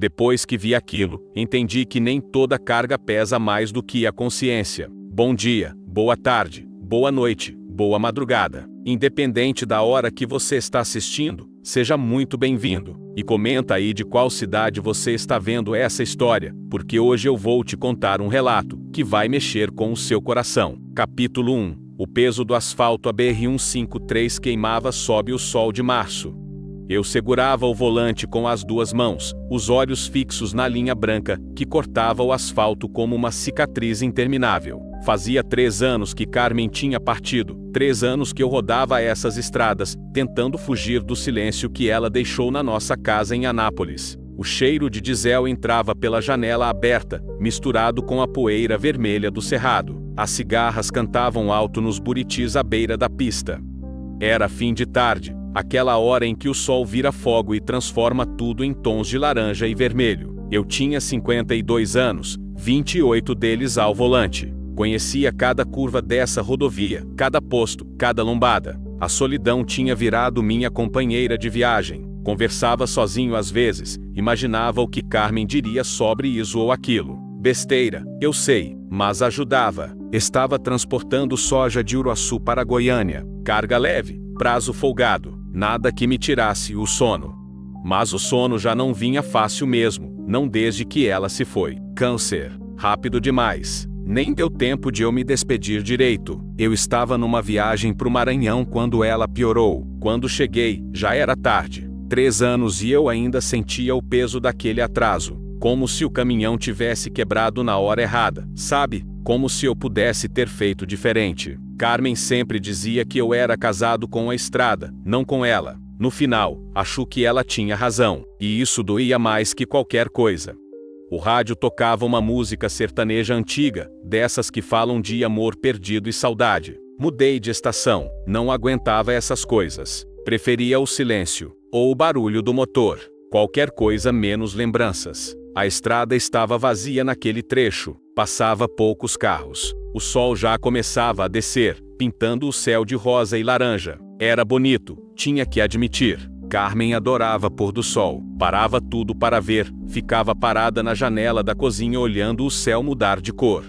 Depois que vi aquilo, entendi que nem toda carga pesa mais do que a consciência. Bom dia, boa tarde, boa noite, boa madrugada. Independente da hora que você está assistindo, seja muito bem-vindo. E comenta aí de qual cidade você está vendo essa história, porque hoje eu vou te contar um relato que vai mexer com o seu coração. Capítulo 1. O peso do asfalto. A BR-153 queimava sob o sol de março. Eu segurava o volante com as duas mãos, os olhos fixos na linha branca, que cortava o asfalto como uma cicatriz interminável. Fazia 3 anos que Carmen tinha partido, 3 anos que eu rodava essas estradas, tentando fugir do silêncio que ela deixou na nossa casa em Anápolis. O cheiro de diesel entrava pela janela aberta, misturado com a poeira vermelha do cerrado. As cigarras cantavam alto nos buritis à beira da pista. Era fim de tarde, aquela hora em que o sol vira fogo e transforma tudo em tons de laranja e vermelho. Eu tinha 52 anos, 28 deles ao volante. Conhecia cada curva dessa rodovia, cada posto, cada lombada. A solidão tinha virado minha companheira de viagem. Conversava sozinho às vezes, imaginava o que Carmen diria sobre isso ou aquilo. Besteira, eu sei, mas ajudava. Estava transportando soja de Uruaçu para Goiânia. Carga leve, prazo folgado, nada que me tirasse o sono. Mas o sono já não vinha fácil mesmo, não desde que ela se foi. Câncer, rápido demais. Nem deu tempo de eu me despedir direito. Eu estava numa viagem pro Maranhão quando ela piorou. Quando cheguei, já era tarde. 3 anos e eu ainda sentia o peso daquele atraso. Como se o caminhão tivesse quebrado na hora errada, sabe? Como se eu pudesse ter feito diferente. Carmen sempre dizia que eu era casado com a estrada, não com ela. No final, acho que ela tinha razão. E isso doía mais que qualquer coisa. O rádio tocava uma música sertaneja antiga, dessas que falam de amor perdido e saudade. Mudei de estação, não aguentava essas coisas. Preferia o silêncio, ou o barulho do motor. Qualquer coisa menos lembranças. A estrada estava vazia naquele trecho, passava poucos carros. O sol já começava a descer, pintando o céu de rosa e laranja. Era bonito, tinha que admitir. Carmen adorava pôr do sol. Parava tudo para ver, ficava parada na janela da cozinha olhando o céu mudar de cor.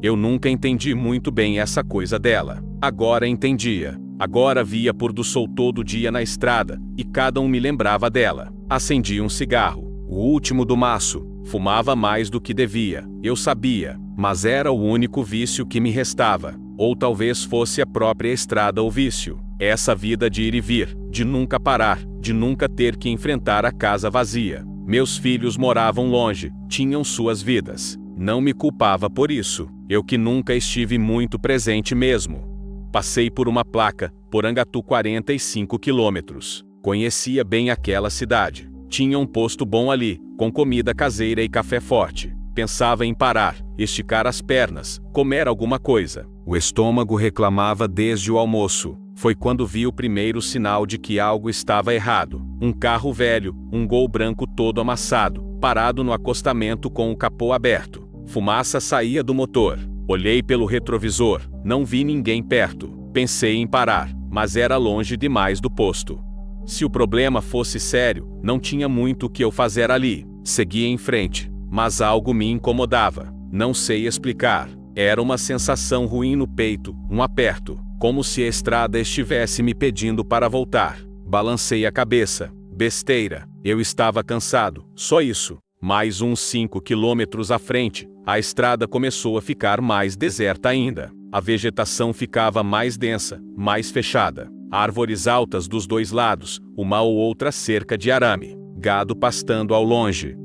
Eu nunca entendi muito bem essa coisa dela. Agora entendia. Agora via pôr do sol todo dia na estrada, e cada um me lembrava dela. Acendi um cigarro, o último do maço. Fumava mais do que devia, eu sabia, mas era o único vício que me restava. Ou talvez fosse a própria estrada o vício. Essa vida de ir e vir, de nunca parar, de nunca ter que enfrentar a casa vazia. Meus filhos moravam longe, tinham suas vidas. Não me culpava por isso, eu que nunca estive muito presente mesmo. Passei por uma placa, Porangatu 45 quilômetros. Conhecia bem aquela cidade. Tinha um posto bom ali, com comida caseira e café forte. Pensava em parar, esticar as pernas, comer alguma coisa. O estômago reclamava desde o almoço. Foi quando vi o primeiro sinal de que algo estava errado. Um carro velho, um Gol branco todo amassado, parado no acostamento com o capô aberto. Fumaça saía do motor. Olhei pelo retrovisor, não vi ninguém perto. Pensei em parar, mas era longe demais do posto. Se o problema fosse sério, não tinha muito o que eu fazer ali. Segui em frente, mas algo me incomodava. Não sei explicar. Era uma sensação ruim no peito, um aperto, como se a estrada estivesse me pedindo para voltar. Balancei a cabeça. Besteira. Eu estava cansado, só isso. Mais uns 5 quilômetros à frente, a estrada começou a ficar mais deserta ainda. A vegetação ficava mais densa, mais fechada. Árvores altas dos dois lados, uma ou outra cerca de arame. Gado pastando ao longe.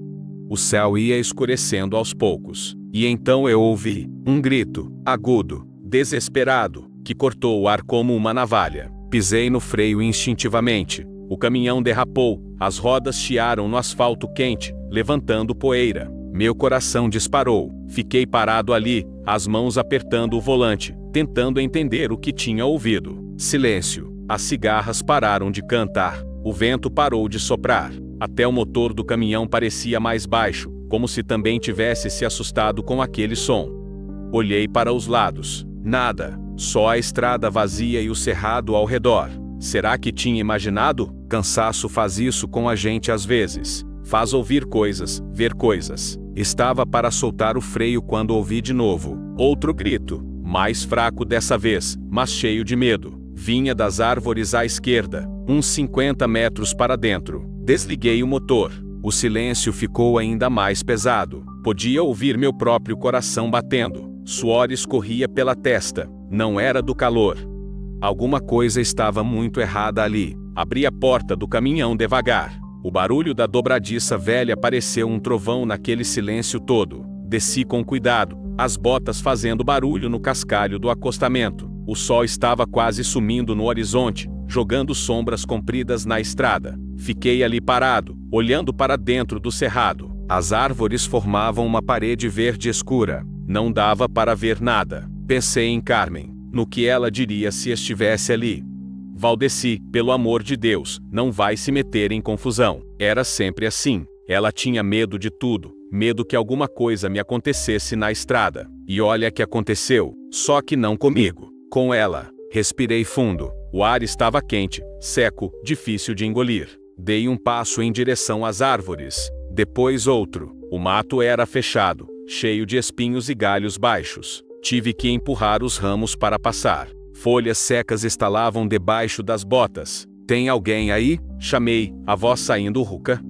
O céu ia escurecendo aos poucos. E então eu ouvi um grito, agudo, desesperado, que cortou o ar como uma navalha. Pisei no freio instintivamente. O caminhão derrapou, as rodas chiaram no asfalto quente, levantando poeira. Meu coração disparou. Fiquei parado ali, as mãos apertando o volante, tentando entender o que tinha ouvido. Silêncio. As cigarras pararam de cantar. O vento parou de soprar. Até o motor do caminhão parecia mais baixo, como se também tivesse se assustado com aquele som. Olhei para os lados. Nada. Só a estrada vazia e o cerrado ao redor. Será que tinha imaginado? Cansaço faz isso com a gente às vezes. Faz ouvir coisas, ver coisas. Estava para soltar o freio quando ouvi de novo outro grito, mais fraco dessa vez, mas cheio de medo. Vinha das árvores à esquerda, uns 50 metros para dentro. Desliguei o motor. O silêncio ficou ainda mais pesado. Podia ouvir meu próprio coração batendo. Suor escorria pela testa. Não era do calor. Alguma coisa estava muito errada ali. Abri a porta do caminhão devagar. O barulho da dobradiça velha pareceu um trovão naquele silêncio todo. Desci com cuidado, as botas fazendo barulho no cascalho do acostamento. O sol estava quase sumindo no horizonte, jogando sombras compridas na estrada. Fiquei ali parado, olhando para dentro do cerrado. As árvores formavam uma parede verde escura. Não dava para ver nada. Pensei em Carmen, no que ela diria se estivesse ali. Valdeci, pelo amor de Deus, não vai se meter em confusão. Era sempre assim. Ela tinha medo de tudo, medo que alguma coisa me acontecesse na estrada. E olha que aconteceu, só que não comigo, com ela. Respirei fundo. O ar estava quente, seco, difícil de engolir. Dei um passo em direção às árvores. Depois outro. O mato era fechado, cheio de espinhos e galhos baixos. Tive que empurrar os ramos para passar. Folhas secas estalavam debaixo das botas. Tem alguém aí? Chamei, a voz saindo rouca.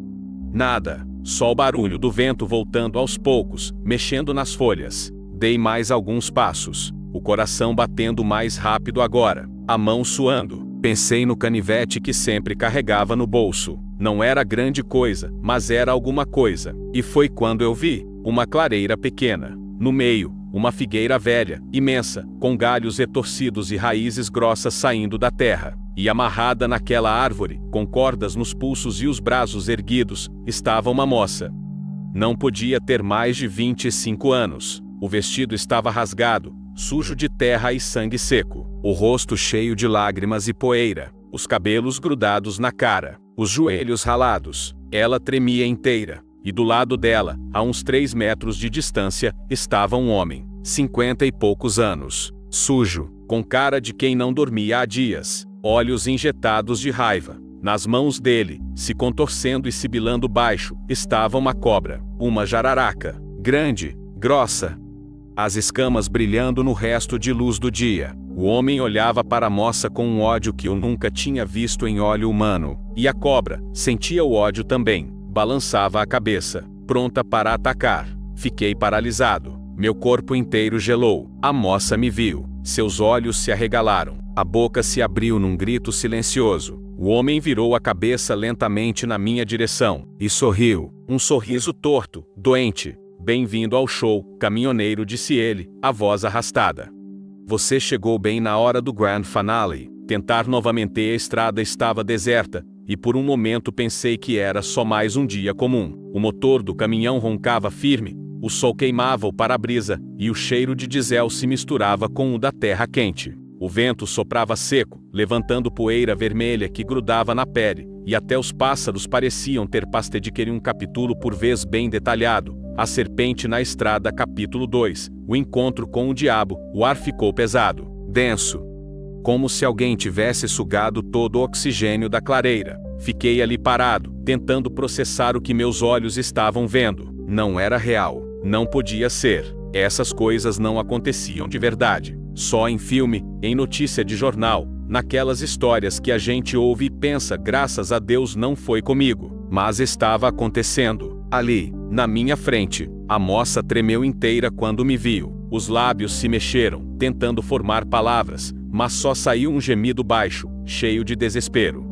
Nada, só o barulho do vento voltando aos poucos, mexendo nas folhas. Dei mais alguns passos, o coração batendo mais rápido agora, a mão suando. Pensei no canivete que sempre carregava no bolso. Não era grande coisa, mas era alguma coisa. E foi quando eu vi uma clareira pequena. No meio, uma figueira velha, imensa, com galhos retorcidos e raízes grossas saindo da terra. E amarrada naquela árvore, com cordas nos pulsos e os braços erguidos, estava uma moça. Não podia ter mais de 25 anos. O vestido estava rasgado, sujo de terra e sangue seco. O rosto cheio de lágrimas e poeira. Os cabelos grudados na cara. Os joelhos ralados. Ela tremia inteira. E do lado dela, a uns 3 metros de distância, estava um homem, 50 e poucos anos, sujo, com cara de quem não dormia há dias, olhos injetados de raiva. Nas mãos dele, se contorcendo e sibilando baixo, estava uma cobra, uma jararaca, grande, grossa, as escamas brilhando no resto de luz do dia. O homem olhava para a moça com um ódio que eu nunca tinha visto em olho humano, e a cobra sentia o ódio também. Balançava a cabeça, pronta para atacar. Fiquei paralisado. Meu corpo inteiro gelou. A moça me viu. Seus olhos se arregalaram. A boca se abriu num grito silencioso. O homem virou a cabeça lentamente na minha direção e sorriu. Um sorriso torto, doente. Bem-vindo ao show, caminhoneiro, disse ele, a voz arrastada. Você chegou bem na hora do grand finale. Tentar novamente, a estrada estava deserta. E por um momento pensei que era só mais um dia comum. O motor do caminhão roncava firme, o sol queimava o para-brisa, e o cheiro de diesel se misturava com o da terra quente. O vento soprava seco, levantando poeira vermelha que grudava na pele, e até os pássaros pareciam ter pastediqueria. Um capítulo por vez bem detalhado. A serpente na estrada, capítulo 2. O encontro com o diabo. O ar ficou pesado, denso, como se alguém tivesse sugado todo o oxigênio da clareira. Fiquei ali parado, tentando processar o que meus olhos estavam vendo. Não era real. Não podia ser. Essas coisas não aconteciam de verdade. Só em filme, em notícia de jornal, naquelas histórias que a gente ouve e pensa, graças a Deus não foi comigo. Mas estava acontecendo. Ali, na minha frente. A moça tremeu inteira quando me viu. Os lábios se mexeram, tentando formar palavras, mas só saiu um gemido baixo, cheio de desespero.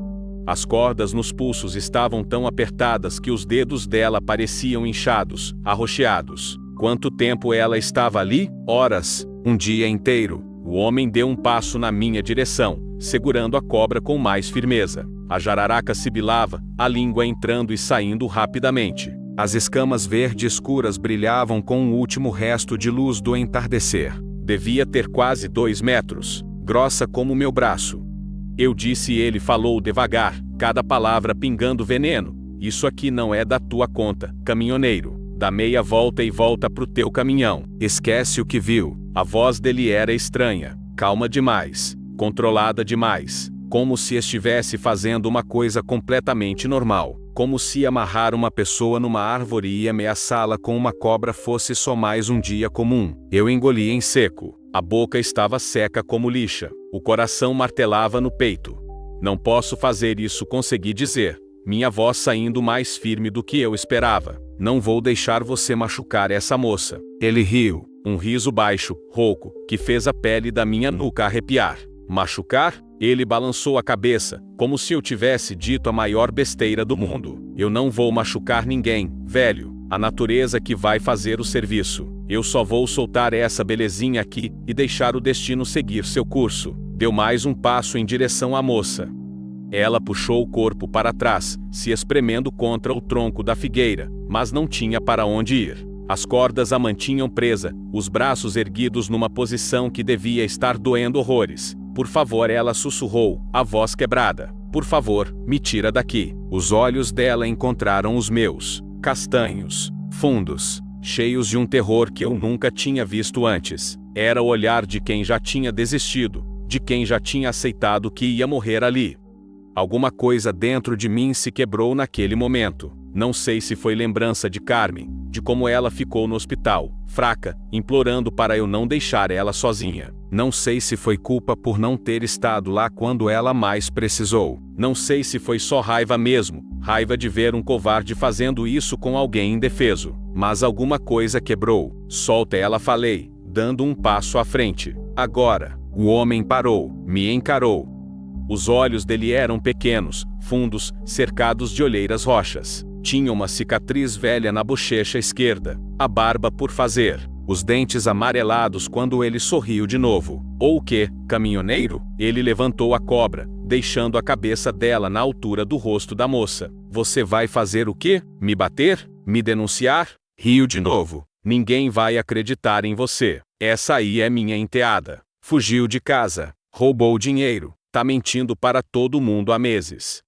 As cordas nos pulsos estavam tão apertadas que os dedos dela pareciam inchados, arroxeados. Quanto tempo ela estava ali? Horas. Um dia inteiro. O homem deu um passo na minha direção, segurando a cobra com mais firmeza. A jararaca sibilava, a língua entrando e saindo rapidamente. As escamas verde escuras brilhavam com o último resto de luz do entardecer. Devia ter quase 2 metros, grossa como meu braço. Eu disse e ele falou devagar, cada palavra pingando veneno. Isso aqui não é da tua conta, caminhoneiro. Dá meia volta e volta pro teu caminhão. Esquece o que viu. A voz dele era estranha, calma demais, controlada demais, como se estivesse fazendo uma coisa completamente normal, como se amarrar uma pessoa numa árvore e ameaçá-la com uma cobra fosse só mais um dia comum. Eu engoli em seco. A boca estava seca como lixa. O coração martelava no peito. Não posso fazer isso, consegui dizer, minha voz saindo mais firme do que eu esperava. Não vou deixar você machucar essa moça. Ele riu, um riso baixo, rouco, que fez a pele da minha nuca arrepiar. Machucar? Ele balançou a cabeça, como se eu tivesse dito a maior besteira do mundo. Eu não vou machucar ninguém, velho. A natureza que vai fazer o serviço. Eu só vou soltar essa belezinha aqui e deixar o destino seguir seu curso. Deu mais um passo em direção à moça. Ela puxou o corpo para trás, se espremendo contra o tronco da figueira, mas não tinha para onde ir. As cordas a mantinham presa, os braços erguidos numa posição que devia estar doendo horrores. Por favor, ela sussurrou, a voz quebrada. Por favor, me tira daqui. Os olhos dela encontraram os meus, castanhos, fundos, cheios de um terror que eu nunca tinha visto antes. Era o olhar de quem já tinha desistido, de quem já tinha aceitado que ia morrer ali. Alguma coisa dentro de mim se quebrou naquele momento. Não sei se foi lembrança de Carmen, de como ela ficou no hospital, fraca, implorando para eu não deixar ela sozinha. Não sei se foi culpa por não ter estado lá quando ela mais precisou. Não sei se foi só raiva mesmo, raiva de ver um covarde fazendo isso com alguém indefeso. Mas alguma coisa quebrou. Solta ela, falei, dando um passo à frente. Agora, o homem parou, me encarou. Os olhos dele eram pequenos, fundos, cercados de olheiras roxas. Tinha uma cicatriz velha na bochecha esquerda, a barba por fazer, os dentes amarelados quando ele sorriu de novo. Ou o quê, caminhoneiro? Ele levantou a cobra, deixando a cabeça dela na altura do rosto da moça. Você vai fazer o quê? Me bater? Me denunciar? Riu de novo. Ninguém vai acreditar em você. Essa aí é minha enteada. Fugiu de casa, roubou dinheiro, tá mentindo para todo mundo há meses.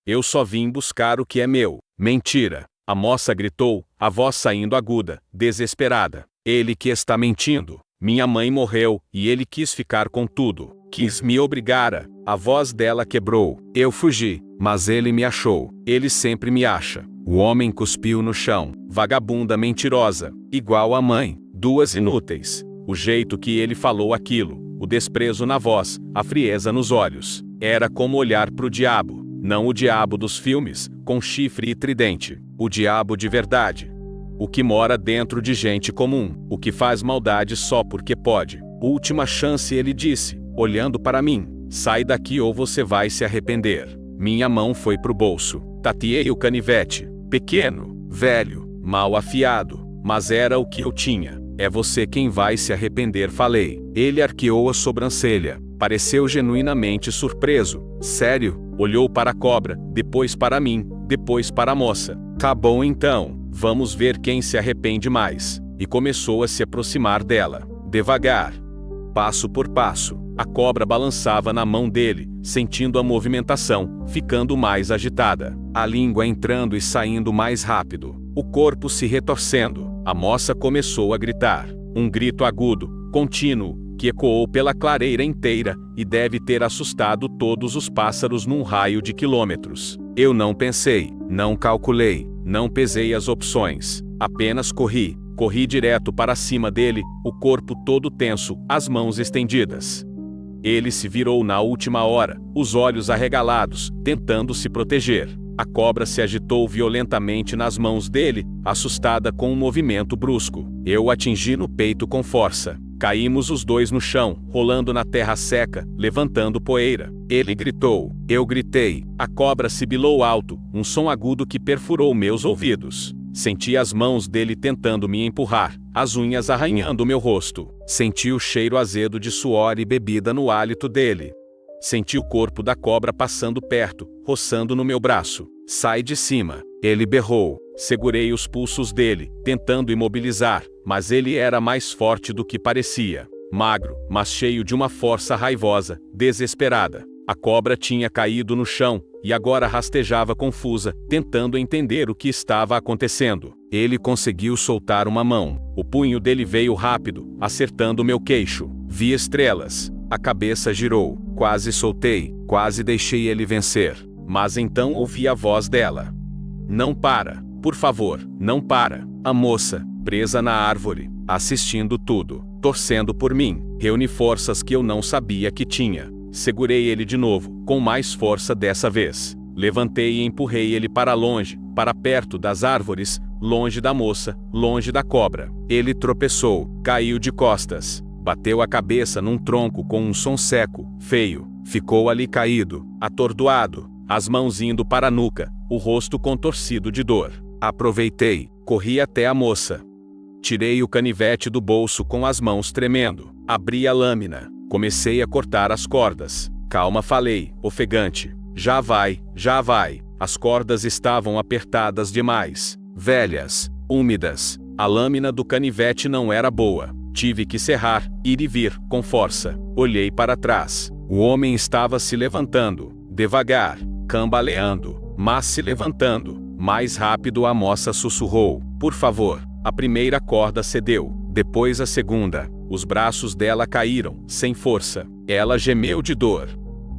Eu só vim buscar o que é meu. Mentira! A moça gritou, a voz saindo aguda, desesperada. Ele que está mentindo. Minha mãe morreu, e ele quis ficar com tudo. Quis me obrigar a voz dela quebrou. Eu fugi, mas ele me achou. Ele sempre me acha. O homem cuspiu no chão. Vagabunda mentirosa. Igual a mãe. Duas inúteis. O jeito que ele falou aquilo, o desprezo na voz, a frieza nos olhos. Era como olhar pro diabo. Não o diabo dos filmes, com chifre e tridente. O diabo de verdade. O que mora dentro de gente comum. O que faz maldade só porque pode. Última chance, ele disse, olhando para mim. Sai daqui ou você vai se arrepender. Minha mão foi pro bolso. Tateei o canivete. Pequeno, velho, mal afiado. Mas era o que eu tinha. É você quem vai se arrepender, falei. Ele arqueou a sobrancelha. Pareceu genuinamente surpreso. Sério? Olhou para a cobra, depois para mim, depois para a moça. Tá bom então, vamos ver quem se arrepende mais. E começou a se aproximar dela. Devagar. Passo por passo. A cobra balançava na mão dele, sentindo a movimentação, ficando mais agitada. A língua entrando e saindo mais rápido. O corpo se retorcendo. A moça começou a gritar. Um grito agudo, contínuo, que ecoou pela clareira inteira, e deve ter assustado todos os pássaros num raio de quilômetros. Eu não pensei, não calculei, não pesei as opções. Apenas corri. Corri direto para cima dele, o corpo todo tenso, as mãos estendidas. Ele se virou na última hora, os olhos arregalados, tentando se proteger. A cobra se agitou violentamente nas mãos dele, assustada com um movimento brusco. Eu o atingi no peito com força. Caímos os dois no chão, rolando na terra seca, levantando poeira. Ele gritou. Eu gritei. A cobra sibilou alto, um som agudo que perfurou meus ouvidos. Senti as mãos dele tentando me empurrar, as unhas arranhando meu rosto. Senti o cheiro azedo de suor e bebida no hálito dele. Senti o corpo da cobra passando perto, roçando no meu braço. Sai de cima. Ele berrou. Segurei os pulsos dele, tentando imobilizar, mas ele era mais forte do que parecia. Magro, mas cheio de uma força raivosa, desesperada. A cobra tinha caído no chão, e agora rastejava confusa, tentando entender o que estava acontecendo. Ele conseguiu soltar uma mão. O punho dele veio rápido, acertando meu queixo. Vi estrelas. A cabeça girou, quase soltei, quase deixei ele vencer. Mas então ouvi a voz dela. Não para, por favor, não para. A moça, presa na árvore, assistindo tudo, torcendo por mim, reuni forças que eu não sabia que tinha. Segurei ele de novo, com mais força dessa vez. Levantei e empurrei ele para longe, para perto das árvores, longe da moça, longe da cobra. Ele tropeçou, caiu de costas, bateu a cabeça num tronco com um som seco, feio. Ficou ali caído, atordoado, as mãos indo para a nuca, o rosto contorcido de dor. Aproveitei, corri até a moça. Tirei o canivete do bolso com as mãos tremendo. Abri a lâmina, comecei a cortar as cordas. Calma, falei, ofegante. Já vai, já vai. As cordas estavam apertadas demais, velhas, úmidas. A lâmina do canivete não era boa. Tive que serrar, ir e vir, com força. Olhei para trás. O homem estava se levantando, devagar, cambaleando, mas se levantando. Mais rápido a moça sussurrou. Por favor. A primeira corda cedeu, depois a segunda. Os braços dela caíram, sem força. Ela gemeu de dor.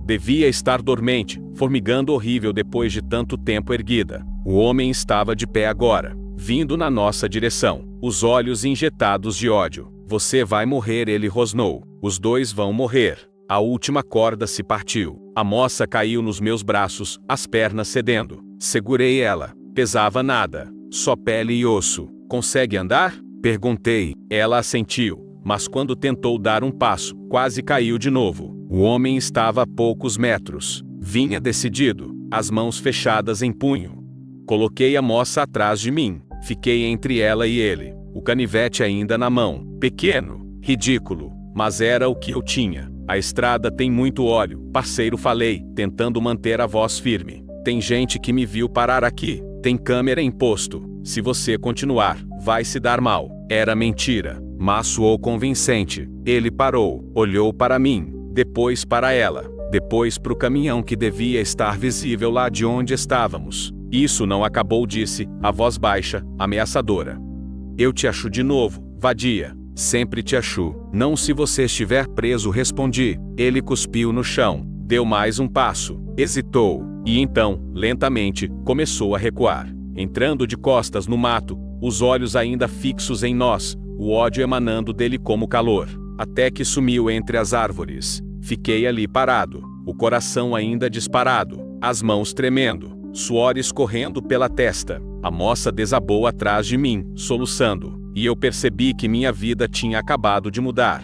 Devia estar dormente, formigando horrível depois de tanto tempo erguida. O homem estava de pé agora, vindo na nossa direção, os olhos injetados de ódio. Você vai morrer, ele rosnou. Os dois vão morrer. A última corda se partiu. A moça caiu nos meus braços, as pernas cedendo. Segurei ela. Pesava nada, só pele e osso. Consegue andar? Perguntei. Ela assentiu, mas quando tentou dar um passo, quase caiu de novo. O homem estava a poucos metros. Vinha decidido, as mãos fechadas em punho. Coloquei a moça atrás de mim. Fiquei entre ela e ele. O canivete ainda na mão. Pequeno, ridículo, mas era o que eu tinha. A estrada tem muito óleo, parceiro, falei, tentando manter a voz firme. Tem gente que me viu parar aqui. Tem câmera em posto. Se você continuar, vai se dar mal. Era mentira, mas soou convincente. Ele parou, olhou para mim, depois para ela, depois para o caminhão que devia estar visível lá de onde estávamos. Isso não acabou, disse, a voz baixa, ameaçadora. Eu te acho de novo, vadia. Sempre te acho. Não se você estiver preso, respondi. Ele cuspiu no chão, deu mais um passo, hesitou, e então, lentamente, começou a recuar. Entrando de costas no mato, os olhos ainda fixos em nós, o ódio emanando dele como calor. Até que sumiu entre as árvores. Fiquei ali parado, o coração ainda disparado, as mãos tremendo, suor escorrendo pela testa. A moça desabou atrás de mim, soluçando, e eu percebi que minha vida tinha acabado de mudar.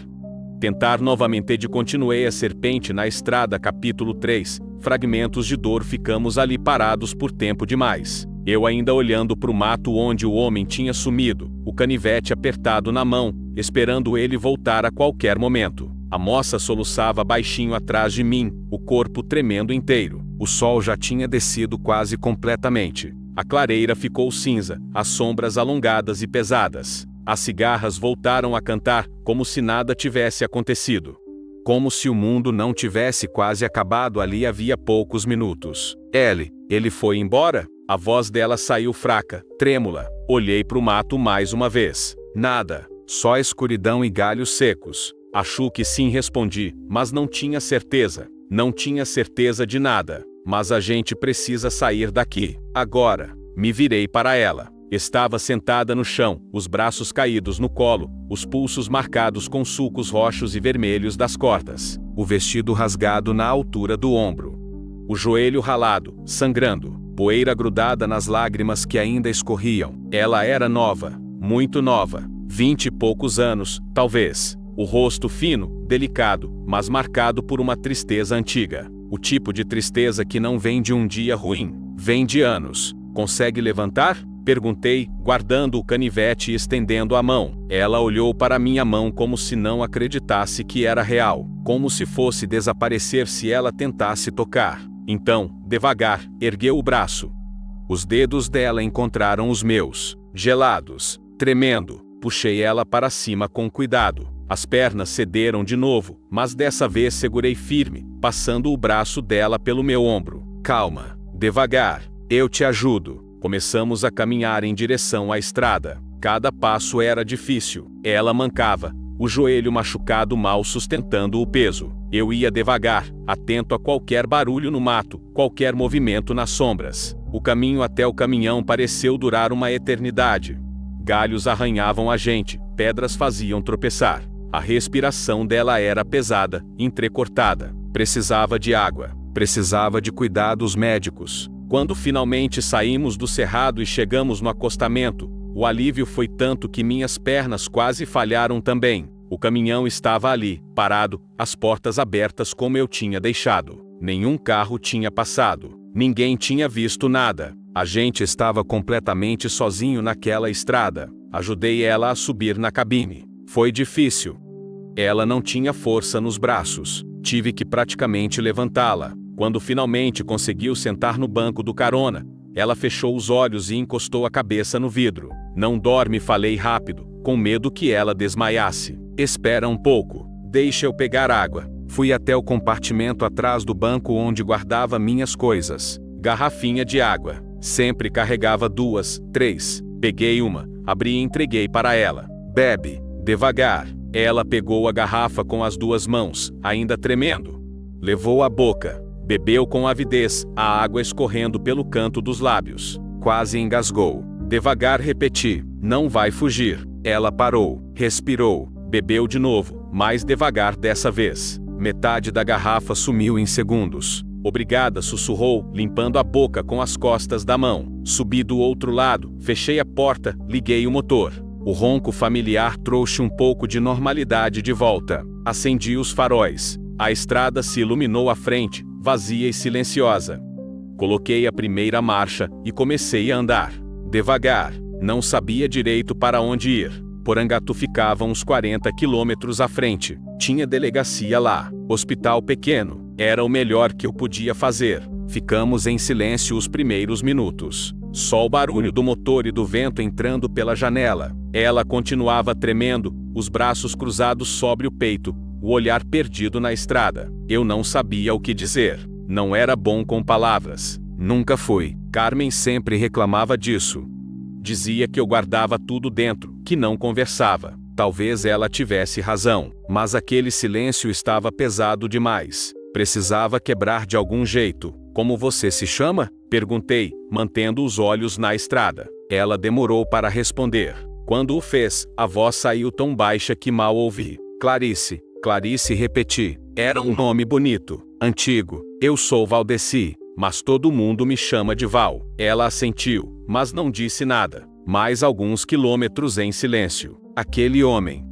Tentar novamente de continuei a serpente na estrada, capítulo 3, fragmentos de dor. Ficamos ali parados por tempo demais. Eu ainda olhando para o mato onde o homem tinha sumido, o canivete apertado na mão, esperando ele voltar a qualquer momento. A moça soluçava baixinho atrás de mim, o corpo tremendo inteiro. O sol já tinha descido quase completamente. A clareira ficou cinza, as sombras alongadas e pesadas. As cigarras voltaram a cantar, como se nada tivesse acontecido. Como se o mundo não tivesse quase acabado ali havia poucos minutos. Ele foi embora? A voz dela saiu fraca, trêmula. Olhei para o mato mais uma vez. Nada, só escuridão e galhos secos. Acho que sim, respondi, mas não tinha certeza. Não tinha certeza de nada. Mas a gente precisa sair daqui, agora. Me virei para ela. Estava sentada no chão, os braços caídos no colo, os pulsos marcados com sulcos roxos e vermelhos das cordas, o vestido rasgado na altura do ombro, o joelho ralado, sangrando, poeira grudada nas lágrimas que ainda escorriam. Ela era nova, muito nova, 20 e poucos anos, talvez. O rosto fino, delicado, mas marcado por uma tristeza antiga. O tipo de tristeza que não vem de um dia ruim, vem de anos. Consegue levantar? Perguntei, guardando o canivete e estendendo a mão. Ela olhou para minha mão como se não acreditasse que era real, como se fosse desaparecer se ela tentasse tocar. Então, devagar, ergueu o braço. Os dedos dela encontraram os meus, gelados, tremendo. Puxei ela para cima com cuidado. As pernas cederam de novo, mas dessa vez segurei firme, passando o braço dela pelo meu ombro. Calma, devagar, eu te ajudo. Começamos a caminhar em direção à estrada. Cada passo era difícil. Ela mancava, o joelho machucado mal sustentando o peso. Eu ia devagar, atento a qualquer barulho no mato, qualquer movimento nas sombras. O caminho até o caminhão pareceu durar uma eternidade. Galhos arranhavam a gente, pedras faziam tropeçar. A respiração dela era pesada, entrecortada. Precisava de água, precisava de cuidados médicos. Quando finalmente saímos do cerrado e chegamos no acostamento, o alívio foi tanto que minhas pernas quase falharam também. O caminhão estava ali, parado, as portas abertas como eu tinha deixado. Nenhum carro tinha passado. Ninguém tinha visto nada. A gente estava completamente sozinho naquela estrada. Ajudei ela a subir na cabine. Foi difícil. Ela não tinha força nos braços. Tive que praticamente levantá-la. Quando finalmente conseguiu sentar no banco do carona, ela fechou os olhos e encostou a cabeça no vidro. Não dorme, falei rápido, com medo que ela desmaiasse. Espera um pouco, deixa eu pegar água. Fui até o compartimento atrás do banco onde guardava minhas coisas. Garrafinha de água. Sempre carregava 2, 3. Peguei uma, abri e entreguei para ela. Bebe, devagar. Ela pegou a garrafa com as 2 mãos, ainda tremendo. Levou à boca. Bebeu com avidez, a água escorrendo pelo canto dos lábios. Quase engasgou. Devagar repeti, não vai fugir. Ela parou, respirou, bebeu de novo, mais devagar dessa vez. Metade da garrafa sumiu em segundos. Obrigada, sussurrou, limpando a boca com as costas da mão. Subi do outro lado, fechei a porta, liguei o motor. O ronco familiar trouxe um pouco de normalidade de volta. Acendi os faróis. A estrada se iluminou à frente, vazia e silenciosa. Coloquei a primeira marcha e comecei a andar. Devagar, não sabia direito para onde ir. Porangatu ficava uns 40 quilômetros à frente. Tinha delegacia lá. Hospital pequeno. Era o melhor que eu podia fazer. Ficamos em silêncio os primeiros minutos. Só o barulho do motor e do vento entrando pela janela. Ela continuava tremendo, os braços cruzados sobre o peito, o olhar perdido na estrada. Eu não sabia o que dizer. Não era bom com palavras. Nunca fui. Carmen sempre reclamava disso. Dizia que eu guardava tudo dentro, que não conversava. Talvez ela tivesse razão, mas aquele silêncio estava pesado demais. Precisava quebrar de algum jeito. Como você se chama? Perguntei, mantendo os olhos na estrada. Ela demorou para responder. Quando o fez, a voz saiu tão baixa que mal ouvi. Clarice. Clarice, repeti. Era um nome bonito, antigo. Eu sou Valdeci, mas todo mundo me chama de Val. Ela assentiu, mas não disse nada. Mais alguns quilômetros em silêncio. Aquele homem.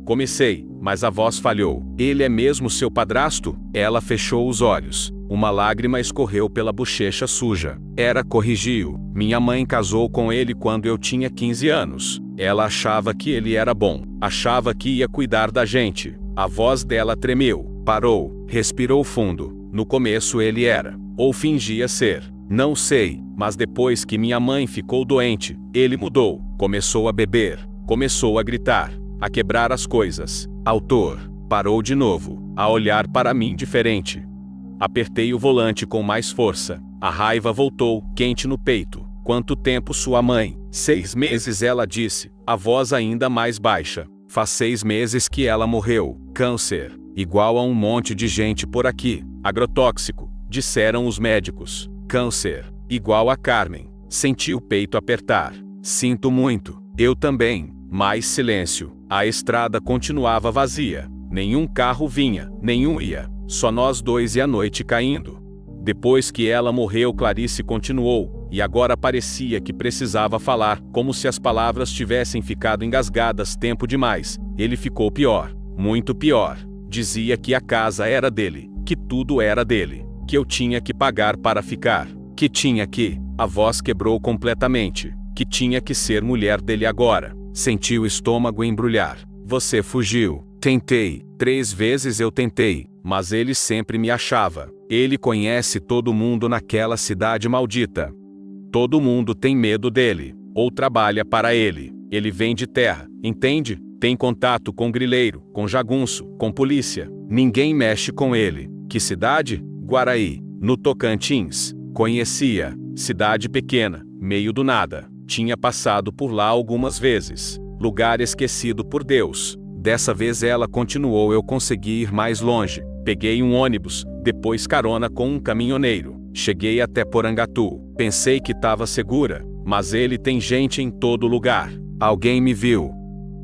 Comecei, mas a voz falhou. Ele é mesmo seu padrasto? Ela fechou os olhos. Uma lágrima escorreu pela bochecha suja. Corrigiu. Minha mãe casou com ele quando eu tinha 15 anos. Ela achava que ele era bom. Achava que ia cuidar da gente. A voz dela tremeu. Parou. Respirou fundo. No começo ele era. Ou fingia ser. Não sei, mas depois que minha mãe ficou doente, ele mudou. Começou a beber. Começou a gritar. A quebrar as coisas. Autor. Parou de novo. A olhar para mim diferente. Apertei o volante com mais força. A raiva voltou, quente no peito. Quanto tempo sua mãe? 6 meses, ela disse, a voz ainda mais baixa. Faz 6 meses que ela morreu. Câncer. Igual a um monte de gente por aqui. Agrotóxico, disseram os médicos. Câncer. Igual a Carmen. Senti o peito apertar. Sinto muito. Eu também. Mais silêncio. A estrada continuava vazia. Nenhum carro vinha, nenhum ia. Só nós dois e a noite caindo. Depois que ela morreu, Clarice continuou, e agora parecia que precisava falar, como se as palavras tivessem ficado engasgadas tempo demais. Ele ficou pior, muito pior. Dizia que a casa era dele, que tudo era dele, que eu tinha que pagar para ficar, que tinha que... A voz quebrou completamente, que tinha que ser mulher dele agora. Senti o estômago embrulhar. Você fugiu. Tentei. 3 vezes eu tentei, mas ele sempre me achava. Ele conhece todo mundo naquela cidade maldita. Todo mundo tem medo dele, ou trabalha para ele. Ele vende terra, entende? Tem contato com grileiro, com jagunço, com polícia. Ninguém mexe com ele. Que cidade? Guaraí, no Tocantins. Conhecia. Cidade pequena, meio do nada. Tinha passado por lá algumas vezes. Lugar esquecido por Deus. Dessa vez ela continuou. Eu consegui ir mais longe. Peguei um ônibus, depois carona com um caminhoneiro. Cheguei até Porangatu. Pensei que estava segura, mas ele tem gente em todo lugar. Alguém me viu.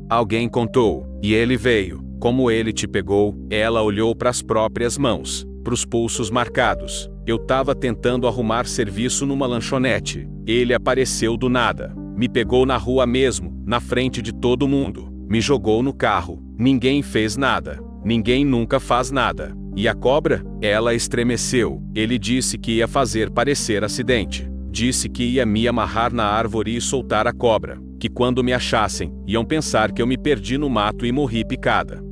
Alguém contou, e ele veio. Como ele te pegou? Ela olhou para as próprias mãos, para os pulsos marcados. Eu estava tentando arrumar serviço numa lanchonete. Ele apareceu do nada. Me pegou na rua mesmo, na frente de todo mundo. Me jogou no carro. Ninguém fez nada. Ninguém nunca faz nada. E a cobra? Ela estremeceu. Ele disse que ia fazer parecer acidente. Disse que ia me amarrar na árvore e soltar a cobra. Que quando me achassem, iam pensar que eu me perdi no mato e morri picada.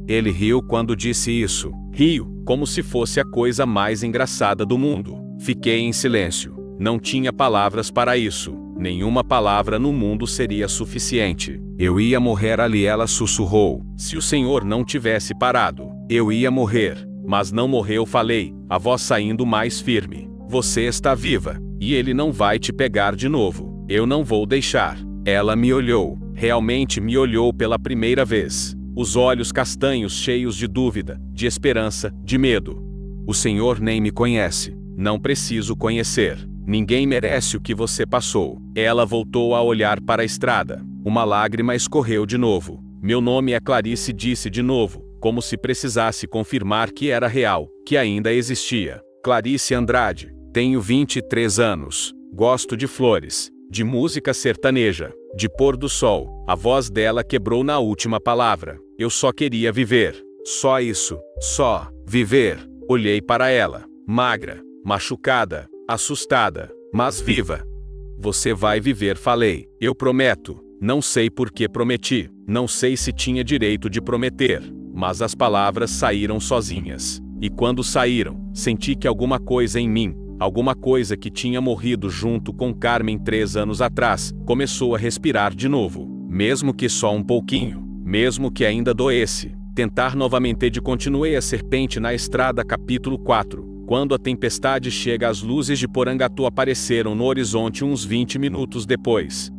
Ele riu quando disse isso. Riu, como se fosse a coisa mais engraçada do mundo. Fiquei em silêncio. Não tinha palavras para isso. Nenhuma palavra no mundo seria suficiente. Eu ia morrer ali, ela sussurrou. Se o Senhor não tivesse parado, eu ia morrer. Mas não morreu, falei, a voz saindo mais firme. Você está viva, e ele não vai te pegar de novo. Eu não vou deixar. Ela me olhou. Realmente me olhou pela primeira vez. Os olhos castanhos cheios de dúvida, de esperança, de medo. O Senhor nem me conhece. Não preciso conhecer. Ninguém merece o que você passou. Ela voltou a olhar para a estrada. Uma lágrima escorreu de novo. Meu nome é Clarice, disse de novo, como se precisasse confirmar que era real, que ainda existia. Clarice Andrade. Tenho 23 anos. Gosto de flores, de música sertaneja, de pôr do sol. A voz dela quebrou na última palavra. Eu só queria viver. Só isso. Só viver. Olhei para ela. Magra, machucada, assustada, mas viva. Você vai viver, falei. Eu prometo. Não sei por que prometi. Não sei se tinha direito de prometer. Mas as palavras saíram sozinhas. E quando saíram, senti que alguma coisa em mim, alguma coisa que tinha morrido junto com Carmen 3 anos atrás, começou a respirar de novo. Mesmo que só um pouquinho. Mesmo que ainda doesse. Tentar novamente de continuei a serpente na estrada. Capítulo 4. Quando a tempestade chega, as luzes de Porangatu apareceram no horizonte uns 20 minutos depois.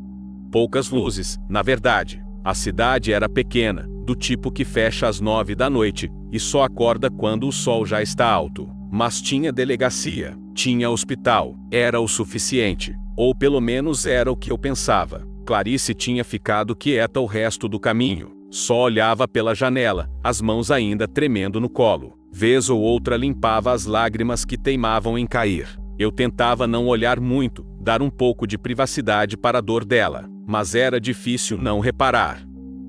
Poucas luzes, na verdade. A cidade era pequena, do tipo que fecha às 9 da noite, e só acorda quando o sol já está alto. Mas tinha delegacia, tinha hospital, era o suficiente. Ou pelo menos era o que eu pensava. Clarice tinha ficado quieta o resto do caminho. Só olhava pela janela, as mãos ainda tremendo no colo. Vez ou outra limpava as lágrimas que teimavam em cair. Eu tentava não olhar muito, dar um pouco de privacidade para a dor dela. Mas era difícil não reparar.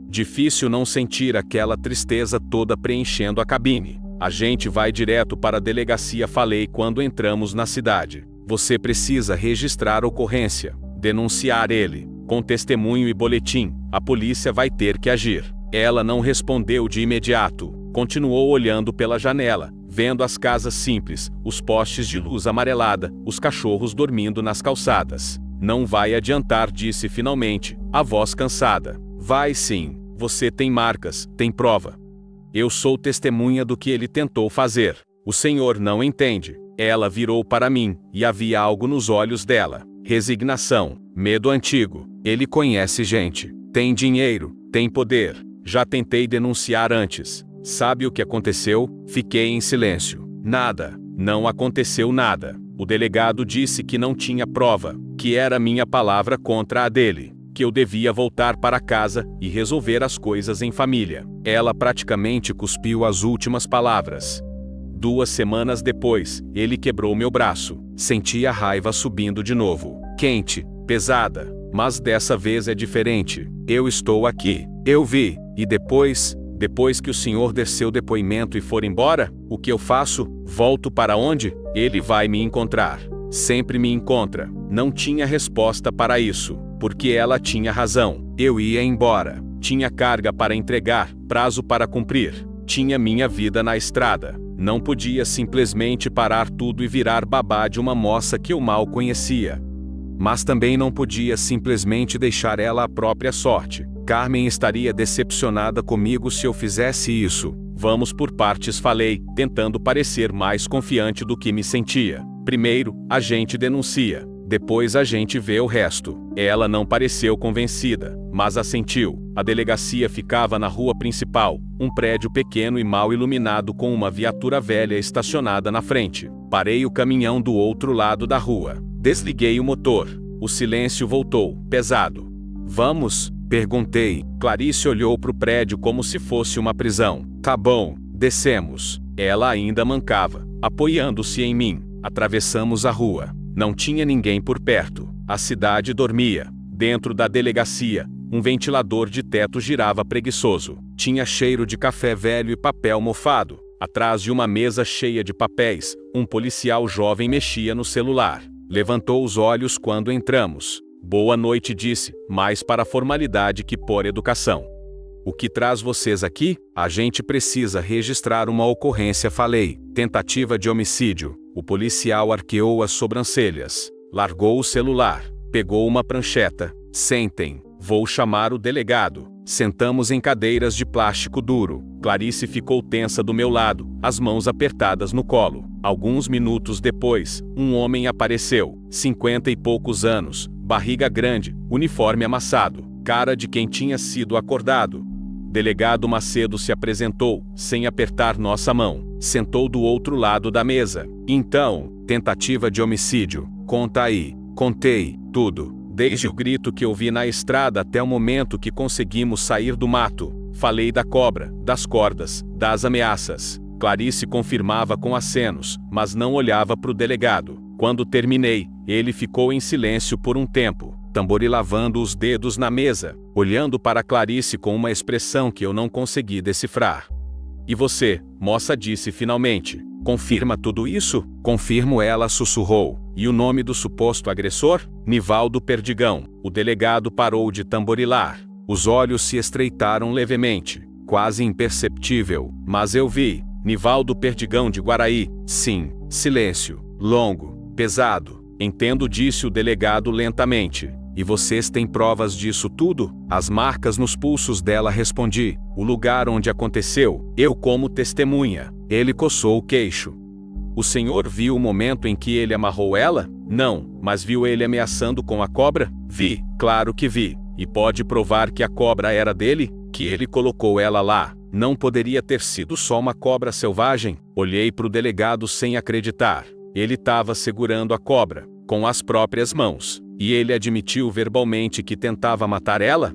Difícil não sentir aquela tristeza toda preenchendo a cabine. A gente vai direto para a delegacia, falei quando entramos na cidade. Você precisa registrar a ocorrência, denunciar ele. Com testemunho e boletim, a polícia vai ter que agir. Ela não respondeu de imediato. Continuou olhando pela janela, vendo as casas simples, os postes de luz amarelada, os cachorros dormindo nas calçadas. Não vai adiantar, disse finalmente, a voz cansada. Vai sim, você tem marcas, tem prova. Eu sou testemunha do que ele tentou fazer. O senhor não entende. Ela virou para mim, e havia algo nos olhos dela. Resignação, medo antigo. Ele conhece gente, tem dinheiro, tem poder. Já tentei denunciar antes. Sabe o que aconteceu? Fiquei em silêncio. Nada. Não aconteceu nada. O delegado disse que não tinha prova, que era minha palavra contra a dele, que eu devia voltar para casa e resolver as coisas em família. Ela praticamente cuspiu as últimas palavras. 2 semanas depois, ele quebrou meu braço. Senti a raiva subindo de novo. Quente, pesada. Mas dessa vez é diferente. Eu estou aqui. Eu vi. E depois que o senhor desceu depoimento e for embora, o que eu faço? Volto para onde? Ele vai me encontrar. Sempre me encontra. Não tinha resposta para isso, porque ela tinha razão. Eu ia embora. Tinha carga para entregar, prazo para cumprir. Tinha minha vida na estrada. Não podia simplesmente parar tudo e virar babá de uma moça que eu mal conhecia. Mas também não podia simplesmente deixar ela à própria sorte. Carmen estaria decepcionada comigo se eu fizesse isso. Vamos por partes, falei, tentando parecer mais confiante do que me sentia. Primeiro, a gente denuncia. Depois a gente vê o resto. Ela não pareceu convencida, mas assentiu. A delegacia ficava na rua principal, um prédio pequeno e mal iluminado com uma viatura velha estacionada na frente. Parei o caminhão do outro lado da rua. Desliguei o motor. O silêncio voltou, pesado. Vamos? Perguntei. Clarice olhou para o prédio como se fosse uma prisão. Tá bom, descemos. Ela ainda mancava, apoiando-se em mim. Atravessamos a rua. Não tinha ninguém por perto. A cidade dormia. Dentro da delegacia, um ventilador de teto girava preguiçoso. Tinha cheiro de café velho e papel mofado. Atrás de uma mesa cheia de papéis, um policial jovem mexia no celular. Levantou os olhos quando entramos. Boa noite, disse, mais para formalidade que por educação. O que traz vocês aqui? A gente precisa registrar uma ocorrência, falei. Tentativa de homicídio. O policial arqueou as sobrancelhas. Largou o celular. Pegou uma prancheta. Sentem. Vou chamar o delegado. Sentamos em cadeiras de plástico duro. Clarice ficou tensa do meu lado, as mãos apertadas no colo. Alguns minutos depois, um homem apareceu. 50 e poucos anos, barriga grande, uniforme amassado, cara de quem tinha sido acordado. Delegado Macedo se apresentou, sem apertar nossa mão. Sentou do outro lado da mesa. Então, tentativa de homicídio. Conta aí. Contei tudo. Desde o grito que ouvi na estrada até o momento que conseguimos sair do mato. Falei da cobra, das cordas, das ameaças. Clarice confirmava com acenos, mas não olhava para o delegado. Quando terminei, ele ficou em silêncio por um tempo, tamborilavando os dedos na mesa, olhando para Clarice com uma expressão que eu não consegui decifrar. E você, moça, disse finalmente. Confirma tudo isso? Confirmo, ela sussurrou. E o nome do suposto agressor? Nivaldo Perdigão. O delegado parou de tamborilar. Os olhos se estreitaram levemente, quase imperceptível, mas eu vi. Nivaldo Perdigão de Guaraí. Sim. Silêncio. Longo. Pesado. Entendo, disse o delegado lentamente. E vocês têm provas disso tudo? As marcas nos pulsos dela, respondi. O lugar onde aconteceu, eu como testemunha. Ele coçou o queixo. O senhor viu o momento em que ele amarrou ela? Não, mas viu ele ameaçando com a cobra? Vi, claro que vi. E pode provar que a cobra era dele? Que ele colocou ela lá? Não poderia ter sido só uma cobra selvagem? Olhei para o delegado sem acreditar. Ele estava segurando a cobra, com as próprias mãos. E ele admitiu verbalmente que tentava matar ela?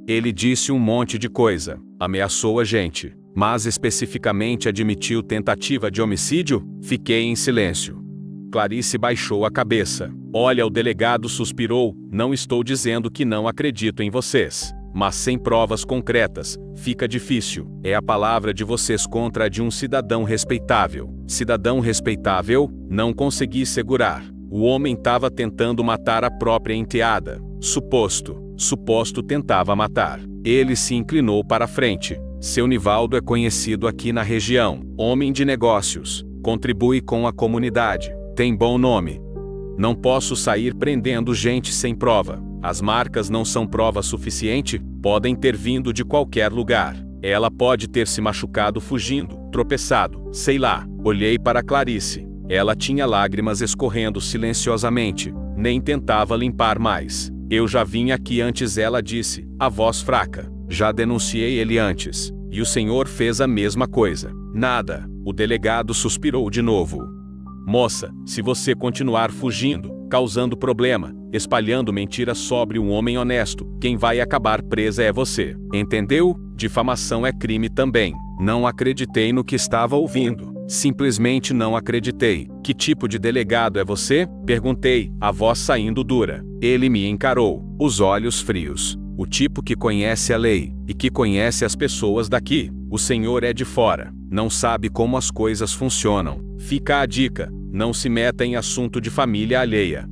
Ele disse um monte de coisa. Ameaçou a gente. Mas especificamente admitiu tentativa de homicídio? Fiquei em silêncio. Clarice baixou a cabeça. Olha, o delegado suspirou. Não estou dizendo que não acredito em vocês. Mas sem provas concretas, fica difícil. É a palavra de vocês contra a de um cidadão respeitável. Cidadão respeitável? Não consegui segurar. O homem estava tentando matar a própria enteada. Suposto tentava matar. Ele se inclinou para a frente. Seu Nivaldo é conhecido aqui na região. Homem de negócios. Contribui com a comunidade. Tem bom nome. Não posso sair prendendo gente sem prova. As marcas não são prova suficiente? Podem ter vindo de qualquer lugar. Ela pode ter se machucado fugindo, tropeçado, sei lá. Olhei para Clarice. Ela tinha lágrimas escorrendo silenciosamente. Nem tentava limpar mais. Eu já vim aqui antes, ela disse, a voz fraca. Já denunciei ele antes. E o senhor fez a mesma coisa. Nada. O delegado suspirou de novo. Moça, se você continuar fugindo, causando problema, espalhando mentiras sobre um homem honesto, quem vai acabar presa é você. Entendeu? Difamação é crime também. Não acreditei no que estava ouvindo. Simplesmente não acreditei. Que tipo de delegado é você? Perguntei, a voz saindo dura. Ele me encarou, os olhos frios. O tipo que conhece a lei, e que conhece as pessoas daqui. O senhor é de fora, não sabe como as coisas funcionam. Fica a dica, não se meta em assunto de família alheia.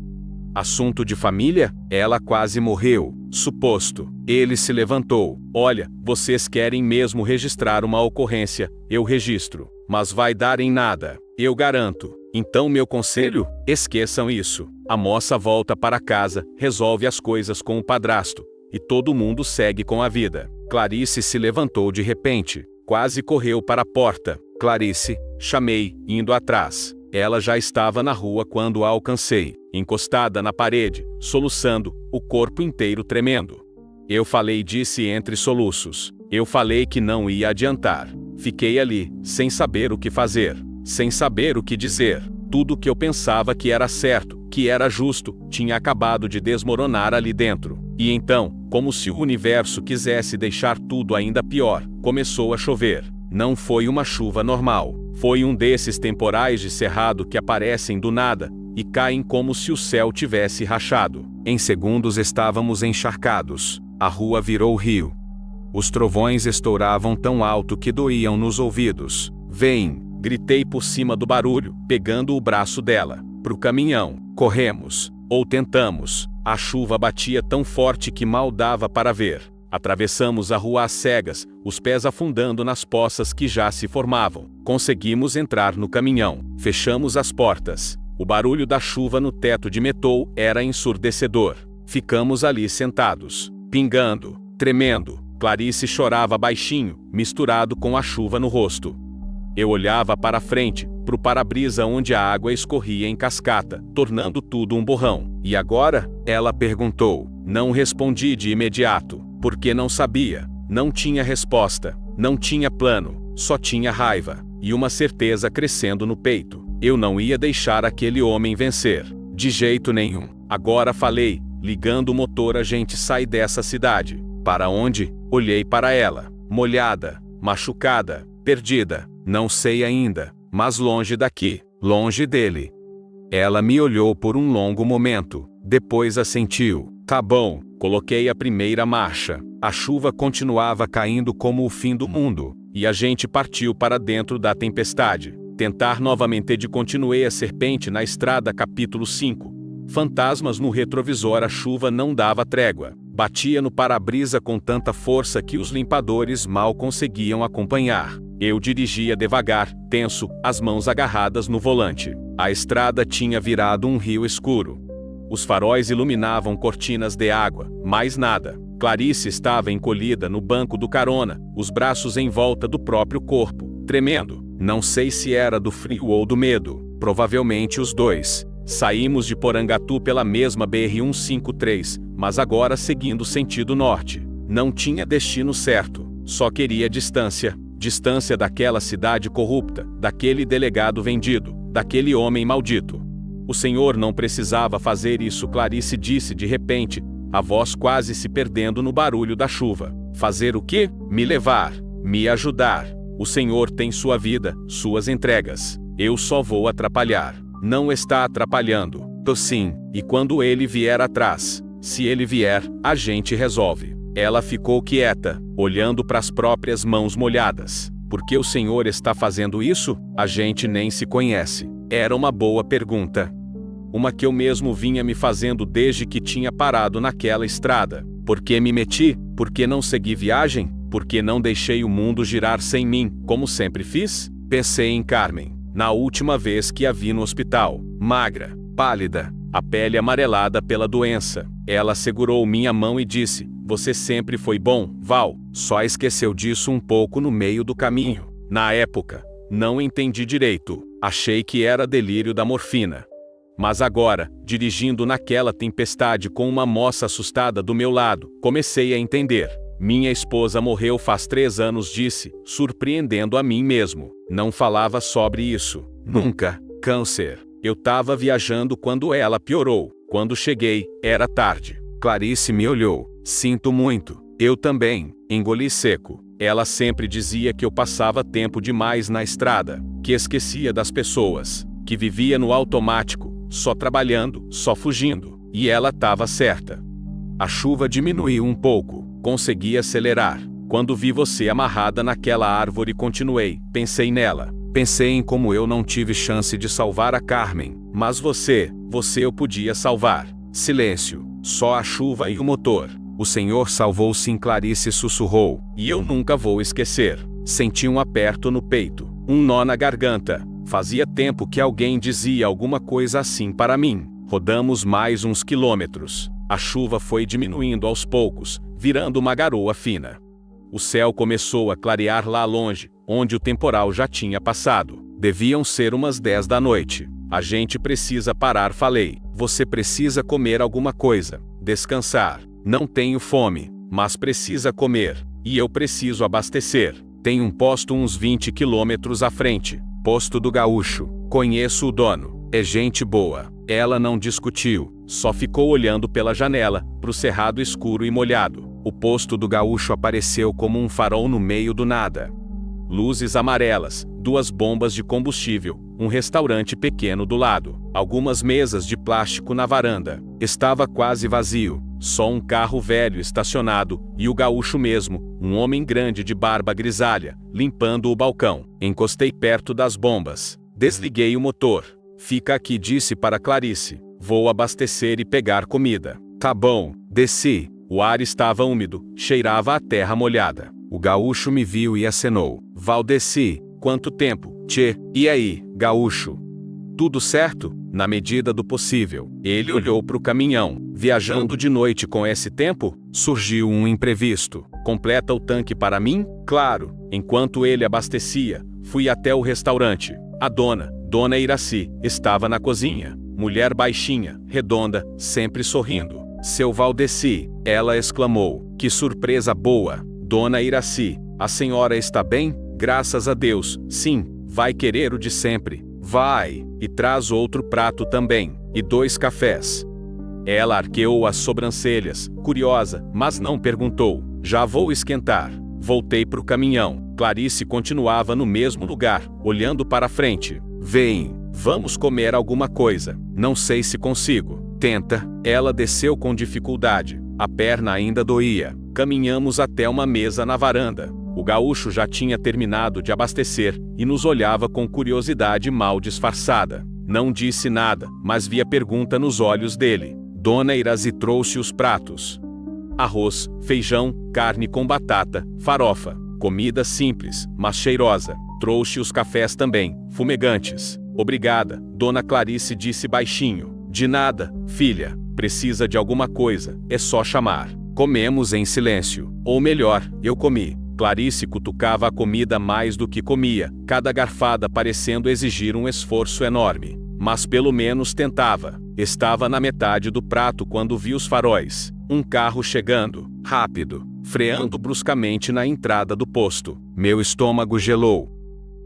Assunto de família? Ela quase morreu. Suposto. Ele se levantou. Olha, vocês querem mesmo registrar uma ocorrência, eu registro. Mas vai dar em nada, eu garanto. Então meu conselho? Esqueçam isso. A moça volta para casa, resolve as coisas com o padrasto. E todo mundo segue com a vida. Clarice se levantou de repente. Quase correu para a porta. Clarice, chamei, indo atrás. Ela já estava na rua quando a alcancei. encostada na parede, soluçando, o corpo inteiro tremendo. Eu falei, disse entre soluços. Eu falei que não ia adiantar. Fiquei ali, sem saber o que fazer, sem saber o que dizer. Tudo que eu pensava que era certo, que era justo, tinha acabado de desmoronar ali dentro. E então, como se o universo quisesse deixar tudo ainda pior, começou a chover. Não foi uma chuva normal. Foi um desses temporais de cerrado que aparecem do nada e caem como se o céu tivesse rachado. Em segundos estávamos encharcados. A rua virou rio. Os trovões estouravam tão alto que doíam nos ouvidos. Vem! Gritei por cima do barulho, pegando o braço dela. Pro caminhão. Corremos. Ou tentamos. A chuva batia tão forte que mal dava para ver. Atravessamos a rua às cegas, os pés afundando nas poças que já se formavam. Conseguimos entrar no caminhão. Fechamos as portas. O barulho da chuva no teto de metal era ensurdecedor. Ficamos ali sentados, pingando, tremendo. Clarice chorava baixinho, misturado com a chuva no rosto. Eu olhava para frente, pro para-brisa onde a água escorria em cascata, tornando tudo um borrão. E agora? Ela perguntou. Não respondi de imediato, porque não sabia. Não tinha resposta, não tinha plano, só tinha raiva, e uma certeza crescendo no peito. Eu não ia deixar aquele homem vencer. De jeito nenhum. Agora falei, ligando o motor, a gente sai dessa cidade. Para onde? Olhei para ela, molhada, machucada, perdida. Não sei ainda, mas longe daqui, longe dele. Ela me olhou por um longo momento, depois assentiu. Tá bom, coloquei a primeira marcha. A chuva continuava caindo como o fim do mundo, e a gente partiu para dentro da tempestade. Tentar novamente de continuei a serpente na estrada. Capítulo 5. Fantasmas no retrovisor. A chuva não dava trégua. Batia no para-brisa com tanta força que os limpadores mal conseguiam acompanhar. Eu dirigia devagar, tenso, as mãos agarradas no volante. A estrada tinha virado um rio escuro. Os faróis iluminavam cortinas de água, mais nada. Clarice estava encolhida no banco do carona, os braços em volta do próprio corpo, tremendo. Não sei se era do frio ou do medo, provavelmente os dois. Saímos de Porangatu pela mesma BR-153, mas agora seguindo sentido norte. Não tinha destino certo, só queria distância. Distância daquela cidade corrupta, daquele delegado vendido, daquele homem maldito. O senhor não precisava fazer isso, Clarice disse de repente, a voz quase se perdendo no barulho da chuva. Fazer o quê? Me levar, me ajudar. O senhor tem sua vida, suas entregas. Eu só vou atrapalhar. Não está atrapalhando. Tô sim, e quando ele vier atrás, se ele vier, a gente resolve. Ela ficou quieta, olhando para as próprias mãos molhadas. Por que o senhor está fazendo isso? A gente nem se conhece. Era uma boa pergunta. Uma que eu mesmo vinha me fazendo desde que tinha parado naquela estrada. Por que me meti? Por que não segui viagem? Por que não deixei o mundo girar sem mim, como sempre fiz? Pensei em Carmen, na última vez que a vi no hospital. Magra, pálida, a pele amarelada pela doença. Ela segurou minha mão e disse: você sempre foi bom, Val. Só esqueceu disso um pouco no meio do caminho. Na época, não entendi direito. Achei que era delírio da morfina. Mas agora, dirigindo naquela tempestade com uma moça assustada do meu lado, comecei a entender. Minha esposa morreu faz 3 anos, disse, surpreendendo a mim mesmo. Não falava sobre isso. Nunca. Câncer. Eu tava viajando quando ela piorou. Quando cheguei, era tarde. Clarice me olhou. Sinto muito. Eu também. Engoli seco. Ela sempre dizia que eu passava tempo demais na estrada, que esquecia das pessoas, que vivia no automático, só trabalhando, só fugindo. E ela estava certa. A chuva diminuiu um pouco. Consegui acelerar. Quando vi você amarrada naquela árvore, continuei. Pensei nela. Pensei em como eu não tive chance de salvar a Carmen. Mas você eu podia salvar. Silêncio. Só a chuva e o motor. O senhor salvou, sim, Clarice sussurrou. E eu nunca vou esquecer. Senti um aperto no peito. Um nó na garganta. Fazia tempo que alguém dizia alguma coisa assim para mim. Rodamos mais uns quilômetros. A chuva foi diminuindo aos poucos, virando uma garoa fina. O céu começou a clarear lá longe, onde o temporal já tinha passado. Deviam ser umas 10 da noite. A gente precisa parar, falei. Você precisa comer alguma coisa. Descansar. Não tenho fome, mas precisa comer. E eu preciso abastecer. Tem um posto uns 20 quilômetros à frente. Posto do Gaúcho. Conheço o dono. É gente boa. Ela não discutiu, só ficou olhando pela janela, pro cerrado escuro e molhado. O posto do Gaúcho apareceu como um farol no meio do nada. Luzes amarelas, 2 bombas de combustível, um restaurante pequeno do lado, algumas mesas de plástico na varanda. Estava quase vazio, só um carro velho estacionado e o Gaúcho mesmo, um homem grande de barba grisalha, limpando o balcão. Encostei perto das bombas. Desliguei o motor. Fica aqui, disse para Clarice. Vou abastecer e pegar comida. Tá bom. Desci. O ar estava úmido, cheirava a terra molhada. O Gaúcho me viu e acenou. Valdeci, quanto tempo? Tchê, e aí, Gaúcho? Tudo certo? Na medida do possível. Ele olhou para o caminhão. Viajando de noite com esse tempo? Surgiu um imprevisto. Completa o tanque para mim? Claro. Enquanto ele abastecia, fui até o restaurante. A Dona Iraci, estava na cozinha. Mulher baixinha, redonda, sempre sorrindo. Seu Valdeci, ela exclamou. Que surpresa boa! Dona Iraci, a senhora está bem? Graças a Deus, sim. Vai querer o de sempre? Vai. E traz outro prato também. E 2 cafés. Ela arqueou as sobrancelhas, curiosa, mas não perguntou. Já vou esquentar. Voltei pro caminhão. Clarice continuava no mesmo lugar, olhando para frente. Vem, vamos comer alguma coisa. Não sei se consigo. Tenta. Ela desceu com dificuldade. A perna ainda doía. Caminhamos até uma mesa na varanda. O Gaúcho já tinha terminado de abastecer e nos olhava com curiosidade mal disfarçada. Não disse nada, mas vi a pergunta nos olhos dele. Dona Iraci trouxe os pratos. Arroz, feijão, carne com batata, farofa. Comida simples, mas cheirosa. Trouxe os cafés também, fumegantes. Obrigada, Dona Clarice disse baixinho. De nada, filha. Precisa de alguma coisa, é só chamar. Comemos em silêncio. Ou melhor, eu comi. Clarice cutucava a comida mais do que comia, cada garfada parecendo exigir um esforço enorme. Mas pelo menos tentava. Estava na metade do prato quando vi os faróis. Um carro chegando, rápido, freando bruscamente na entrada do posto. Meu estômago gelou.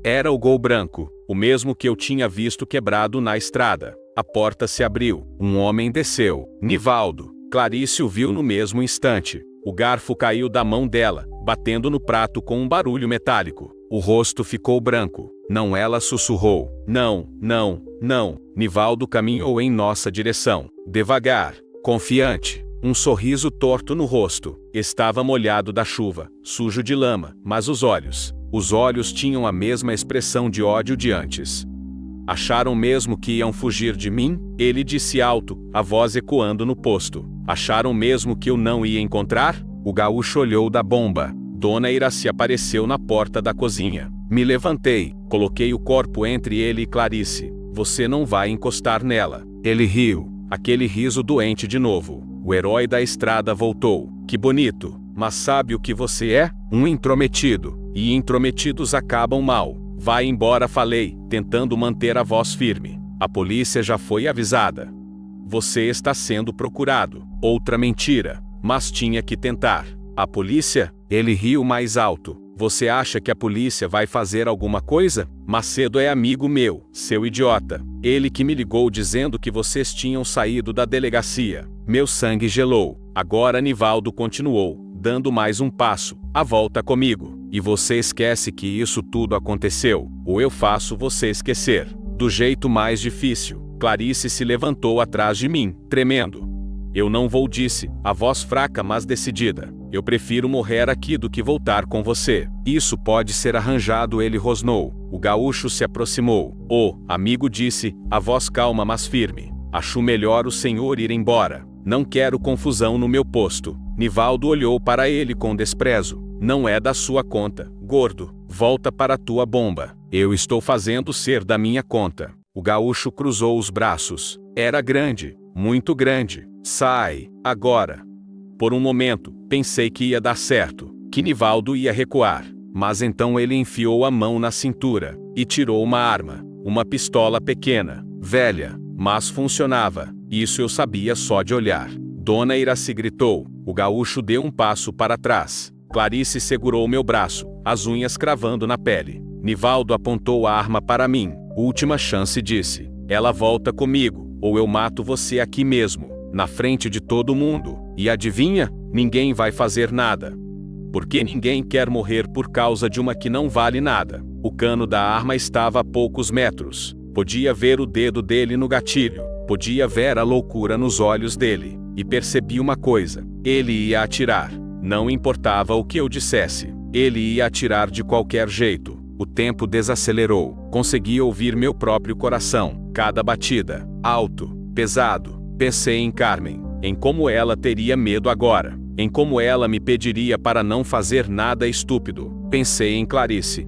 Era o Gol branco, o mesmo que eu tinha visto quebrado na estrada. A porta se abriu. Um homem desceu. Nivaldo. Clarice o viu no mesmo instante. O garfo caiu da mão dela, batendo no prato com um barulho metálico. O rosto ficou branco. Não, ela sussurrou. Não, não, não. Nivaldo caminhou em nossa direção. Devagar, confiante. Um sorriso torto no rosto. Estava molhado da chuva, sujo de lama, mas os olhos tinham a mesma expressão de ódio de antes. Acharam mesmo que iam fugir de mim? Ele disse alto, a voz ecoando no posto. Acharam mesmo que eu não ia encontrar? O Gaúcho olhou da bomba. Dona Iraci apareceu na porta da cozinha. Me levantei, coloquei o corpo entre ele e Clarice. Você não vai encostar nela. Ele riu, aquele riso doente de novo. O herói da estrada voltou. Que bonito. Mas sabe o que você é? Um intrometido. E intrometidos acabam mal. Vai embora, falei, tentando manter a voz firme. A polícia já foi avisada. Você está sendo procurado. Outra mentira. Mas tinha que tentar. A polícia? Ele riu mais alto. Você acha que a polícia vai fazer alguma coisa? Macedo é amigo meu, seu idiota. Ele que me ligou dizendo que vocês tinham saído da delegacia. Meu sangue gelou. Agora Nivaldo continuou, dando mais um passo. A volta comigo. E você esquece que isso tudo aconteceu, ou eu faço você esquecer. Do jeito mais difícil. Clarice se levantou atrás de mim, tremendo. Eu não vou, disse, a voz fraca mas decidida. Eu prefiro morrer aqui do que voltar com você. Isso pode ser arranjado, ele rosnou. O Gaúcho se aproximou. Oh, amigo, disse, a voz calma mas firme. Acho melhor o senhor ir embora. Não quero confusão no meu posto. Nivaldo olhou para ele com desprezo. Não é da sua conta, gordo. Volta para a tua bomba. Eu estou fazendo ser da minha conta. O Gaúcho cruzou os braços. Era grande, muito grande. Sai, agora. Por um momento, pensei que ia dar certo, que Nivaldo ia recuar. Mas então ele enfiou a mão na cintura e tirou uma arma, uma pistola pequena. velha, mas funcionava. Isso eu sabia só de olhar. Dona Iraci gritou. O gaúcho deu um passo para trás. Clarice segurou meu braço, as unhas cravando na pele. Nivaldo apontou a arma para mim. Última chance, disse. Ela volta comigo, ou eu mato você aqui mesmo, na frente de todo mundo. E adivinha? Ninguém vai fazer nada. Porque ninguém quer morrer por causa de uma que não vale nada. O cano da arma estava a poucos metros. Podia ver o dedo dele no gatilho. Podia ver a loucura nos olhos dele. E percebi uma coisa. Ele ia atirar. Não importava o que eu dissesse. Ele ia atirar de qualquer jeito. O tempo desacelerou. Consegui ouvir meu próprio coração. Cada batida. Alto. Pesado. Pensei em Carmen. Em como ela teria medo agora. Em como ela me pediria para não fazer nada estúpido. Pensei em Clarice.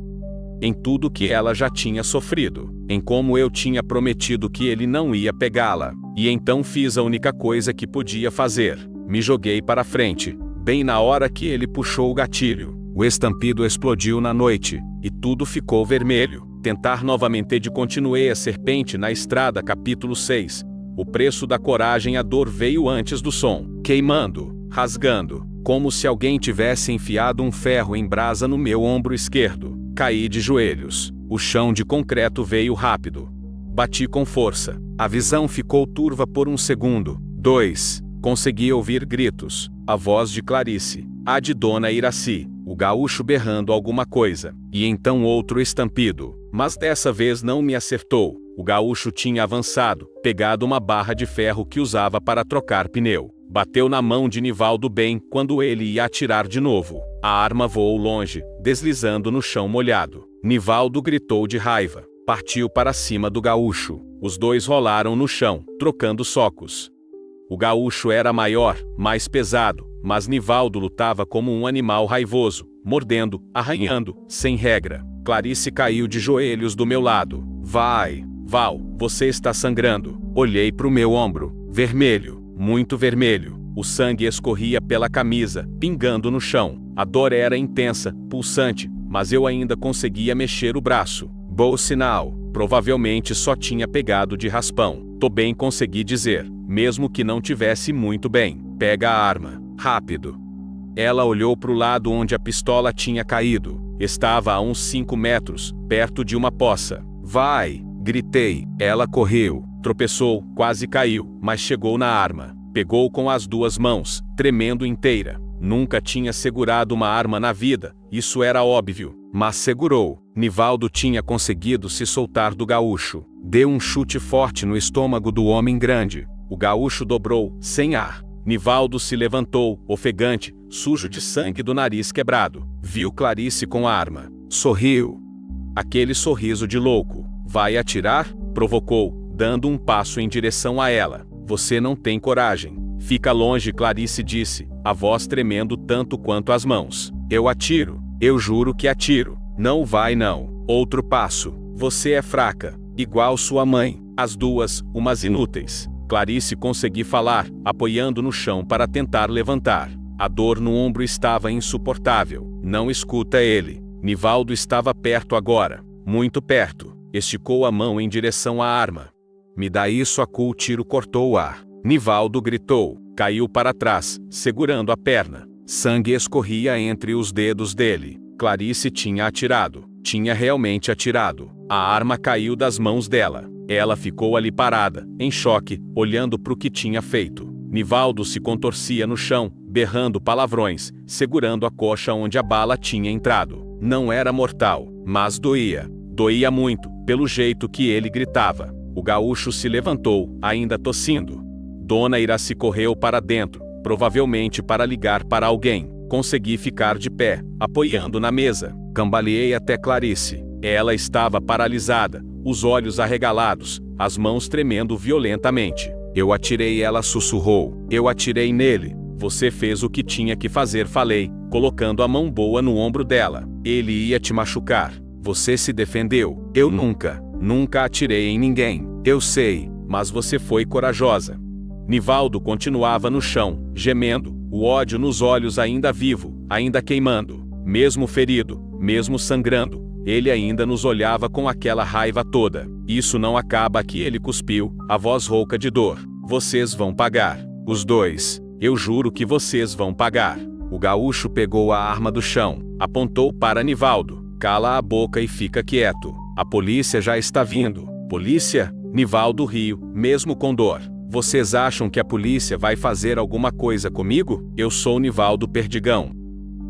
Em tudo que ela já tinha sofrido. Em como eu tinha prometido que ele não ia pegá-la. E então fiz a única coisa que podia fazer. Me joguei para frente. Bem na hora que ele puxou o gatilho. O estampido explodiu na noite. E tudo ficou vermelho. Tentar novamente de continuei a serpente na estrada. Capítulo 6. O preço da coragem. A dor veio antes do som. Queimando. Rasgando. Como se alguém tivesse enfiado um ferro em brasa no meu ombro esquerdo. Caí de joelhos. O chão de concreto veio rápido. Bati com força. A visão ficou turva por um segundo. 2. Consegui ouvir gritos. A voz de Clarice. A de Dona Iraci. O gaúcho berrando alguma coisa. E então outro estampido. Mas dessa vez não me acertou. O gaúcho tinha avançado, pegado uma barra de ferro que usava para trocar pneu. Bateu na mão de Nivaldo bem quando ele ia atirar de novo. A arma voou longe, deslizando no chão molhado. Nivaldo gritou de raiva. Partiu para cima do gaúcho. Os dois rolaram no chão, trocando socos. O gaúcho era maior, mais pesado, mas Nivaldo lutava como um animal raivoso, mordendo, arranhando, sem regra. Clarice caiu de joelhos do meu lado. Vai, Val, você está sangrando. Olhei para o meu ombro. Vermelho, muito vermelho. O sangue escorria pela camisa, pingando no chão. A dor era intensa, pulsante, mas eu ainda conseguia mexer o braço. Bom sinal. Provavelmente só tinha pegado de raspão. Tô bem, consegui dizer, mesmo que não tivesse muito bem. Pega a arma. Rápido. Ela olhou para o lado onde a pistola tinha caído. Estava a uns 5 metros, perto de uma poça. Vai! Gritei. Ela correu. Tropeçou, quase caiu, mas chegou na arma. Pegou com as 2 mãos, tremendo inteira. Nunca tinha segurado uma arma na vida, isso era óbvio, mas segurou. Nivaldo tinha conseguido se soltar do gaúcho. Deu um chute forte no estômago do homem grande. O gaúcho dobrou, sem ar. Nivaldo se levantou, ofegante, sujo de sangue do nariz quebrado. Viu Clarice com a arma. Sorriu. Aquele sorriso de louco. Vai atirar? Provocou, dando um passo em direção a ela. Você não tem coragem. Fica longe, Clarice disse, a voz tremendo tanto quanto as mãos. Eu atiro. Eu juro que atiro. Não vai não. Outro passo. Você é fraca. Igual sua mãe. As duas, umas inúteis. Clarice consegui falar, apoiando no chão para tentar levantar. A dor no ombro estava insuportável. Não escuta ele. Nivaldo estava perto agora. Muito perto. Esticou a mão em direção à arma. Me dá isso, o tiro cortou o ar. Nivaldo gritou. Caiu para trás, segurando a perna. Sangue escorria entre os dedos dele. Clarice tinha atirado. Tinha realmente atirado. A arma caiu das mãos dela. Ela ficou ali parada, em choque, olhando para o que tinha feito. Nivaldo se contorcia no chão, berrando palavrões, segurando a coxa onde a bala tinha entrado. Não era mortal, mas doía. Doía muito, pelo jeito que ele gritava. O gaúcho se levantou, ainda tossindo. Dona Iraci correu para dentro, provavelmente para ligar para alguém. Consegui ficar de pé, apoiando na mesa. Cambaleei até Clarice. Ela estava paralisada, os olhos arregalados, as mãos tremendo violentamente. Eu atirei, ela sussurrou. Eu atirei nele. Você fez o que tinha que fazer, falei, colocando a mão boa no ombro dela. Ele ia te machucar. Você se defendeu. Eu nunca atirei em ninguém. Eu sei, mas você foi corajosa. Nivaldo continuava no chão, gemendo, o ódio nos olhos ainda vivo, ainda queimando. Mesmo ferido, mesmo sangrando, ele ainda nos olhava com aquela raiva toda. Isso não acaba aqui, ele cuspiu, a voz rouca de dor. Vocês vão pagar. Os dois. Eu juro que vocês vão pagar. O gaúcho pegou a arma do chão, apontou para Nivaldo. Cala a boca e fica quieto. A polícia já está vindo. Polícia? Nivaldo riu, mesmo com dor. Vocês acham que a polícia vai fazer alguma coisa comigo? Eu sou Nivaldo Perdigão.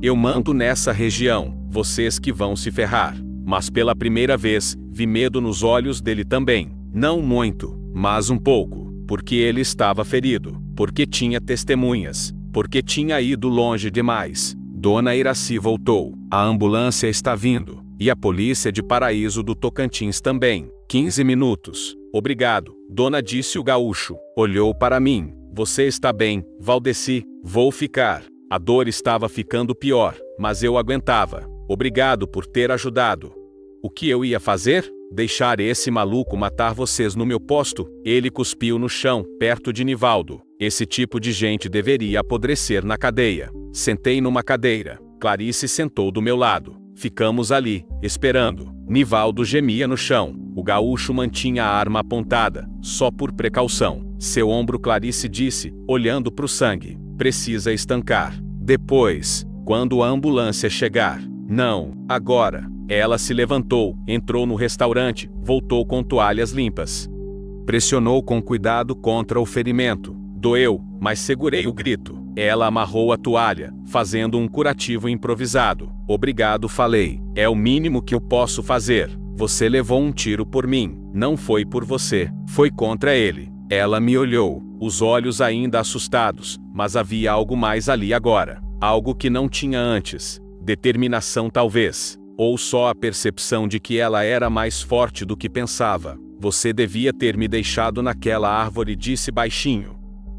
Eu mando nessa região. Vocês que vão se ferrar. Mas pela primeira vez, vi medo nos olhos dele também. Não muito, mas um pouco. Porque ele estava ferido. Porque tinha testemunhas. Porque tinha ido longe demais. Dona Iraci voltou. A ambulância está vindo. E a polícia de Paraíso do Tocantins também. 15 minutos. Obrigado, dona, disse o gaúcho. Olhou para mim. Você está bem, Valdeci? Vou ficar. A dor estava ficando pior, mas eu aguentava. Obrigado por ter ajudado. O que eu ia fazer? Deixar esse maluco matar vocês no meu posto? Ele cuspiu no chão, perto de Nivaldo. Esse tipo de gente deveria apodrecer na cadeia. Sentei numa cadeira. Clarice sentou do meu lado. Ficamos ali, esperando. Nivaldo gemia no chão. O gaúcho mantinha a arma apontada, só por precaução. Seu ombro, Clarice disse, olhando para o sangue. Precisa estancar. Depois, quando a ambulância chegar. Não, agora. Ela se levantou, entrou no restaurante, voltou com toalhas limpas. Pressionou com cuidado contra o ferimento. Doeu, mas segurei o grito. Ela amarrou a toalha, fazendo um curativo improvisado. Obrigado, falei. É o mínimo que eu posso fazer. Você levou um tiro por mim. Não foi por você. Foi contra ele. Ela me olhou, os olhos ainda assustados, mas havia algo mais ali agora. Algo que não tinha antes. Determinação talvez. Ou só a percepção de que ela era mais forte do que pensava. Você devia ter me deixado naquela árvore, disse baixinho.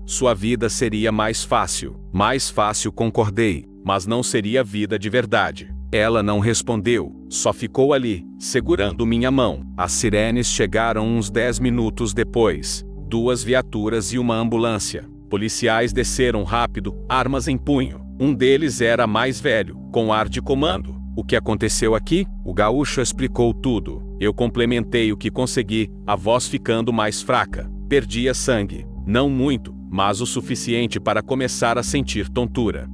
Sua vida seria mais fácil. Mais fácil, concordei, mas não seria vida de verdade. Ela não respondeu, só ficou ali, segurando minha mão. As sirenes chegaram uns 10 minutos depois. 2 viaturas e uma ambulância. Policiais desceram rápido, armas em punho. Um deles era mais velho, com ar de comando. O que aconteceu aqui? O gaúcho explicou tudo. Eu complementei o que consegui, a voz ficando mais fraca. Perdia sangue. Não muito, mas o suficiente para começar a sentir tontura.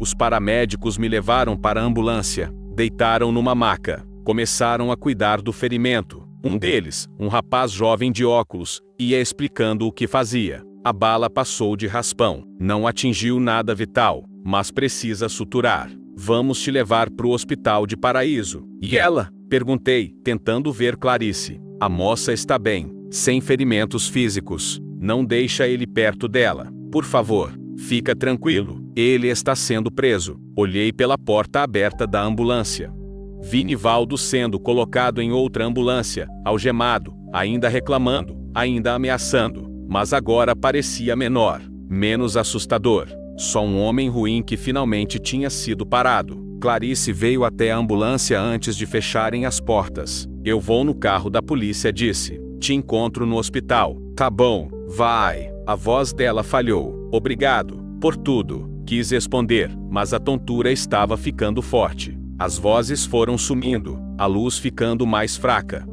Os paramédicos me levaram para a ambulância. Deitaram numa maca. Começaram a cuidar do ferimento. Um deles, um rapaz jovem de óculos, ia explicando o que fazia. A bala passou de raspão. Não atingiu nada vital, mas precisa suturar. Vamos te levar para o hospital de Paraíso. E ela? Perguntei, tentando ver Clarice. A moça está bem, sem ferimentos físicos. Não deixa ele perto dela. Por favor, fica tranquilo. Ele está sendo preso. Olhei pela porta aberta da ambulância. Vi Nivaldo sendo colocado em outra ambulância, algemado, ainda reclamando, ainda ameaçando. Mas agora parecia menor, menos assustador. Só um homem ruim que finalmente tinha sido parado. Clarice veio até a ambulância antes de fecharem as portas. Eu vou no carro da polícia, disse. Te encontro no hospital. Tá bom, vai. A voz dela falhou. Obrigado por tudo. Quis responder, mas a tontura estava ficando forte. As vozes foram sumindo, a luz ficando mais fraca.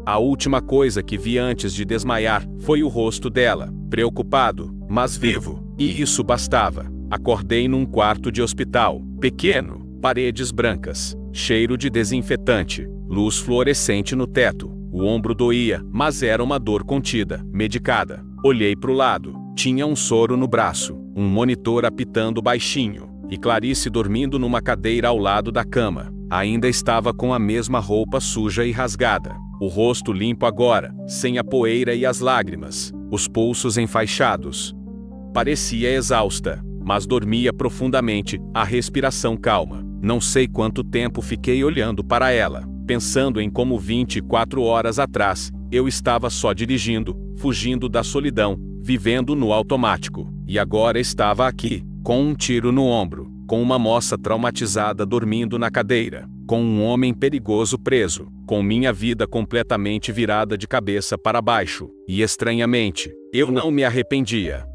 A última coisa que vi antes de desmaiar foi o rosto dela, preocupado, mas vivo. E isso bastava. Acordei num quarto de hospital, pequeno, paredes brancas, cheiro de desinfetante, luz fluorescente no teto. O ombro doía, mas era uma dor contida, medicada. Olhei para o lado. Tinha um soro no braço, um monitor apitando baixinho, e Clarice dormindo numa cadeira ao lado da cama. Ainda estava com a mesma roupa suja e rasgada. O rosto limpo agora, sem a poeira e as lágrimas. Os pulsos enfaixados. Parecia exausta, mas dormia profundamente, a respiração calma. Não sei quanto tempo fiquei olhando para ela, pensando em como 24 horas atrás, eu estava só dirigindo, fugindo da solidão, vivendo no automático. E agora estava aqui, com um tiro no ombro, com uma moça traumatizada dormindo na cadeira, com um homem perigoso preso, com minha vida completamente virada de cabeça para baixo. E estranhamente, eu não me arrependia.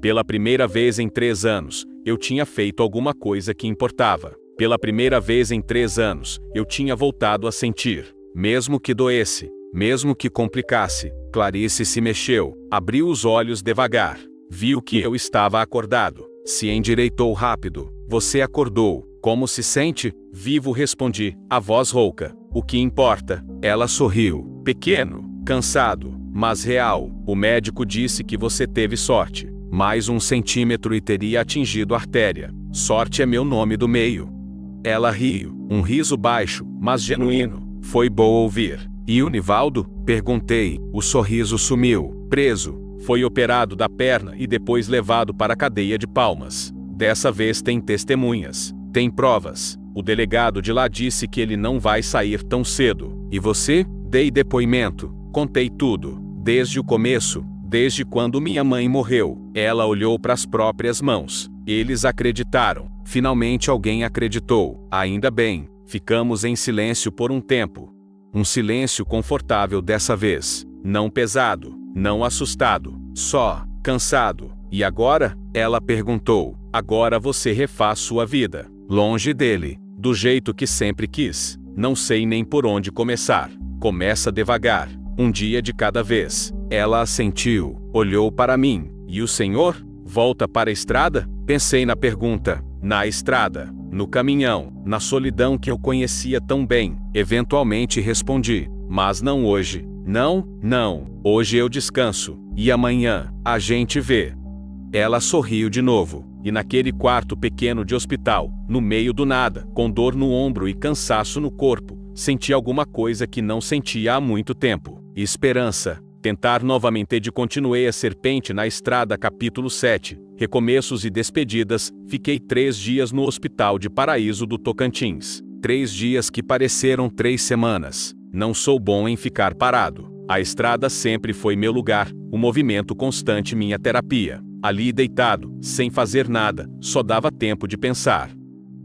Pela primeira vez em 3 anos, eu tinha feito alguma coisa que importava. Pela primeira vez em 3 anos, eu tinha voltado a sentir. Mesmo que doesse, mesmo que complicasse. Clarice se mexeu, abriu os olhos devagar. Viu que eu estava acordado. Se endireitou rápido. Você acordou. Como se sente? Vivo, respondi, a voz rouca. O que importa? Ela sorriu. Pequeno, cansado, mas real. O médico disse que você teve sorte. Mais 1 centímetro e teria atingido a artéria. Sorte é meu nome do meio. Ela riu. Um riso baixo, mas genuíno. Foi bom ouvir. E o Nivaldo? Perguntei. O sorriso sumiu. Preso. Foi operado da perna e depois levado para a cadeia de Palmas. Dessa vez tem testemunhas. Tem provas. O delegado de lá disse que ele não vai sair tão cedo. E você? Dei depoimento. Contei tudo. Desde o começo. Desde quando minha mãe morreu. Ela olhou para as próprias mãos. Eles acreditaram. Finalmente alguém acreditou. Ainda bem. Ficamos em silêncio por um tempo. Um silêncio confortável dessa vez. Não pesado. Não assustado. Só cansado. E agora? Ela perguntou. Agora você refaz sua vida. Longe dele. Do jeito que sempre quis. Não sei nem por onde começar. Começa devagar. Um dia de cada vez. Ela assentiu. Olhou para mim. E o senhor? Volta para a estrada? Pensei na pergunta. Na estrada. No caminhão. Na solidão que eu conhecia tão bem. Eventualmente respondi. Mas não hoje. Não, não. Hoje eu descanso. E amanhã, a gente vê. Ela sorriu de novo. E naquele quarto pequeno de hospital, no meio do nada, com dor no ombro e cansaço no corpo, senti alguma coisa que não sentia há muito tempo. Esperança. Tentar novamente de continuei a serpente na estrada. Capítulo 7. Recomeços e despedidas. Fiquei 3 dias no hospital de Paraíso do Tocantins. 3 dias que pareceram 3 semanas. Não sou bom em ficar parado. A estrada sempre foi meu lugar, o movimento constante minha terapia. Ali deitado, sem fazer nada, só dava tempo de pensar.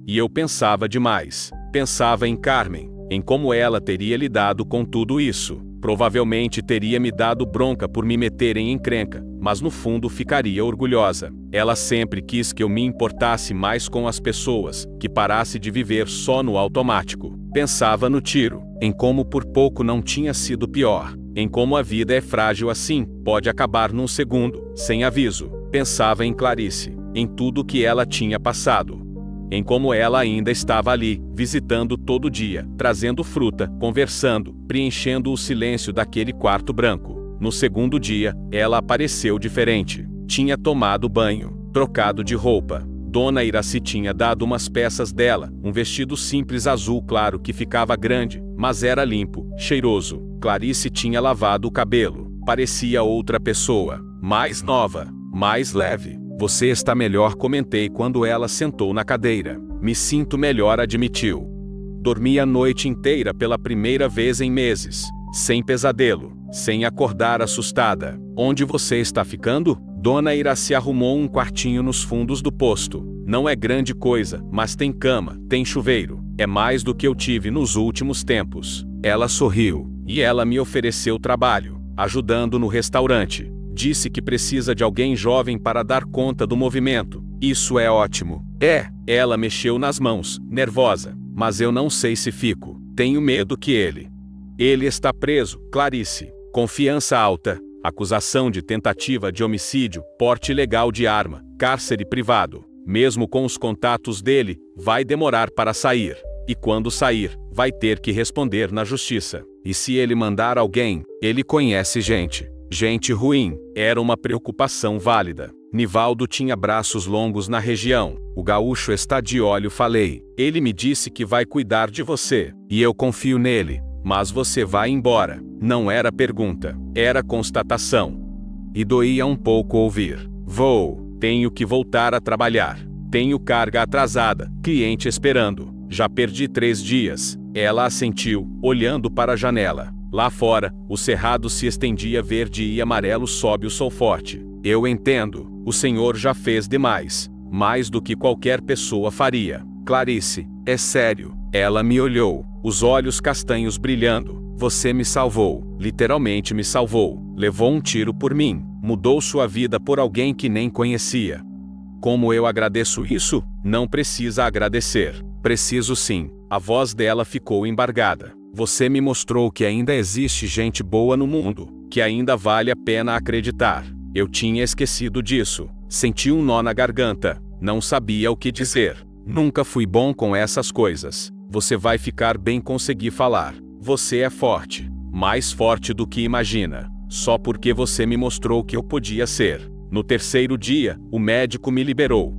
E eu pensava demais. Pensava em Carmen, em como ela teria lidado com tudo isso. Provavelmente teria me dado bronca por me meter em encrenca, mas no fundo ficaria orgulhosa. Ela sempre quis que eu me importasse mais com as pessoas, que parasse de viver só no automático. Pensava no tiro, em como por pouco não tinha sido pior, em como a vida é frágil assim, pode acabar num segundo, sem aviso. Pensava em Clarice, em tudo que ela tinha passado. Em como ela ainda estava ali, visitando todo dia, trazendo fruta, conversando, preenchendo o silêncio daquele quarto branco. No segundo dia, ela apareceu diferente. Tinha tomado banho, trocado de roupa. Dona Iraci tinha dado umas peças dela, um vestido simples azul claro que ficava grande, mas era limpo, cheiroso. Clarice tinha lavado o cabelo. Parecia outra pessoa, mais nova, mais leve. Você está melhor, comentei quando ela sentou na cadeira. Me sinto melhor, admitiu. Dormi a noite inteira pela primeira vez em meses. Sem pesadelo, sem acordar assustada. Onde você está ficando? Dona Iraci arrumou um quartinho nos fundos do posto. Não é grande coisa, mas tem cama, tem chuveiro. É mais do que eu tive nos últimos tempos. Ela sorriu. E ela me ofereceu trabalho, ajudando no restaurante. Disse que precisa de alguém jovem para dar conta do movimento. Isso é ótimo. Ela mexeu nas mãos, nervosa. Mas eu não sei se fico. Tenho medo que ele está preso, Clarice. Confiança alta. Acusação de tentativa de homicídio, porte ilegal de arma, cárcere privado. Mesmo com os contatos dele, vai demorar para sair. E quando sair, vai ter que responder na justiça. E se ele mandar alguém, ele conhece gente. Gente ruim. Era uma preocupação válida. Nivaldo tinha braços longos na região. O gaúcho está de olho, falei. Ele me disse que vai cuidar de você. E eu confio nele. Mas você vai embora. Não era pergunta. Era constatação. E doía um pouco ouvir. Vou. Tenho que voltar a trabalhar. Tenho carga atrasada. Cliente esperando. Já perdi 3 dias. Ela assentiu, olhando para a janela. Lá fora, o cerrado se estendia verde e amarelo sob o sol forte. Eu entendo. O senhor já fez demais. Mais do que qualquer pessoa faria. Clarice, é sério. Ela me olhou, os olhos castanhos brilhando. Você me salvou. Literalmente me salvou. Levou um tiro por mim. Mudou sua vida por alguém que nem conhecia. Como eu agradeço isso? Não precisa agradecer. Preciso sim. A voz dela ficou embargada. Você me mostrou que ainda existe gente boa no mundo, que ainda vale a pena acreditar. Eu tinha esquecido disso. Senti um nó na garganta. Não sabia o que dizer. Nunca fui bom com essas coisas. Você vai ficar bem, consegui falar. Você é forte. Mais forte do que imagina. Só porque você me mostrou que eu podia ser. No terceiro dia, o médico me liberou.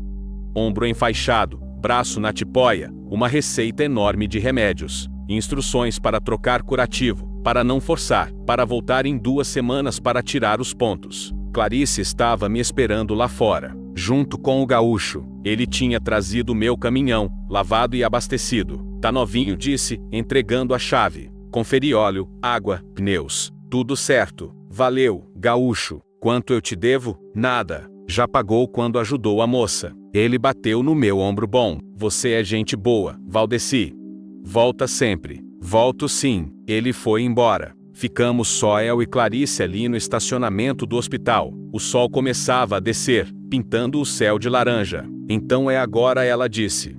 Ombro enfaixado, braço na tipóia, uma receita enorme de remédios. Instruções para trocar curativo, para não forçar, para voltar em 2 semanas para tirar os pontos. Clarice estava me esperando lá fora, junto com o gaúcho. Ele tinha trazido meu caminhão, lavado e abastecido. Tá novinho, disse, entregando a chave. Conferi óleo, água, pneus. Tudo certo. Valeu, gaúcho. Quanto eu te devo? Nada. Já pagou quando ajudou a moça. Ele bateu no meu ombro. Bom, você é gente boa, Valdeci. Volta sempre. Volto sim. Ele foi embora. Ficamos só eu e Clarice ali no estacionamento do hospital. O sol começava a descer, pintando o céu de laranja. Então é agora, ela disse.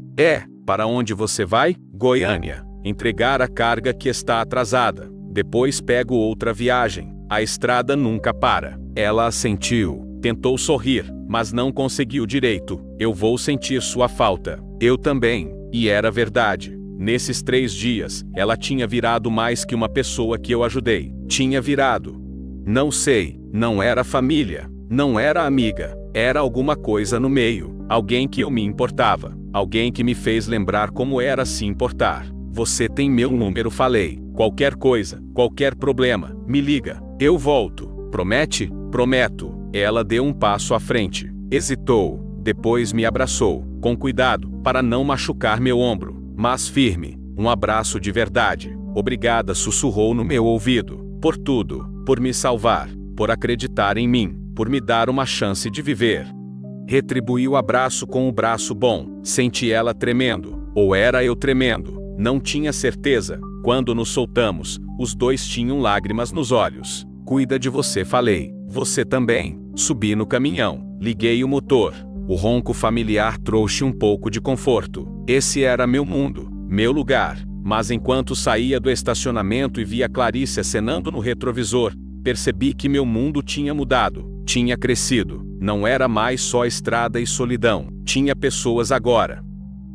Para onde você vai? Goiânia. Entregar a carga que está atrasada. Depois pego outra viagem. A estrada nunca para. Ela assentiu. Tentou sorrir, mas não conseguiu direito. Eu vou sentir sua falta. Eu também. E era verdade. Nesses 3 dias, ela tinha virado mais que uma pessoa que eu ajudei. Tinha virado. Não sei, não era família, não era amiga, era alguma coisa no meio. Alguém que eu me importava. Alguém que me fez lembrar como era se importar. Você tem meu número, falei. Qualquer coisa, qualquer problema, me liga. Eu volto. Promete? Prometo. Ela deu um passo à frente. Hesitou. Depois me abraçou. Com cuidado, para não machucar meu ombro. Mas firme. Um abraço de verdade. Obrigada, sussurrou no meu ouvido. Por tudo. Por me salvar. Por acreditar em mim. Por me dar uma chance de viver. Retribuí o abraço com o braço bom. Senti ela tremendo. Ou era eu tremendo? Não tinha certeza. Quando nos soltamos, os dois tinham lágrimas nos olhos. Cuida de você, falei. Você também. Subi no caminhão. Liguei o motor. O ronco familiar trouxe um pouco de conforto. Esse era meu mundo, meu lugar. Mas enquanto saía do estacionamento e via Clarice acenando no retrovisor, percebi que meu mundo tinha mudado, tinha crescido. Não era mais só estrada e solidão. Tinha pessoas agora.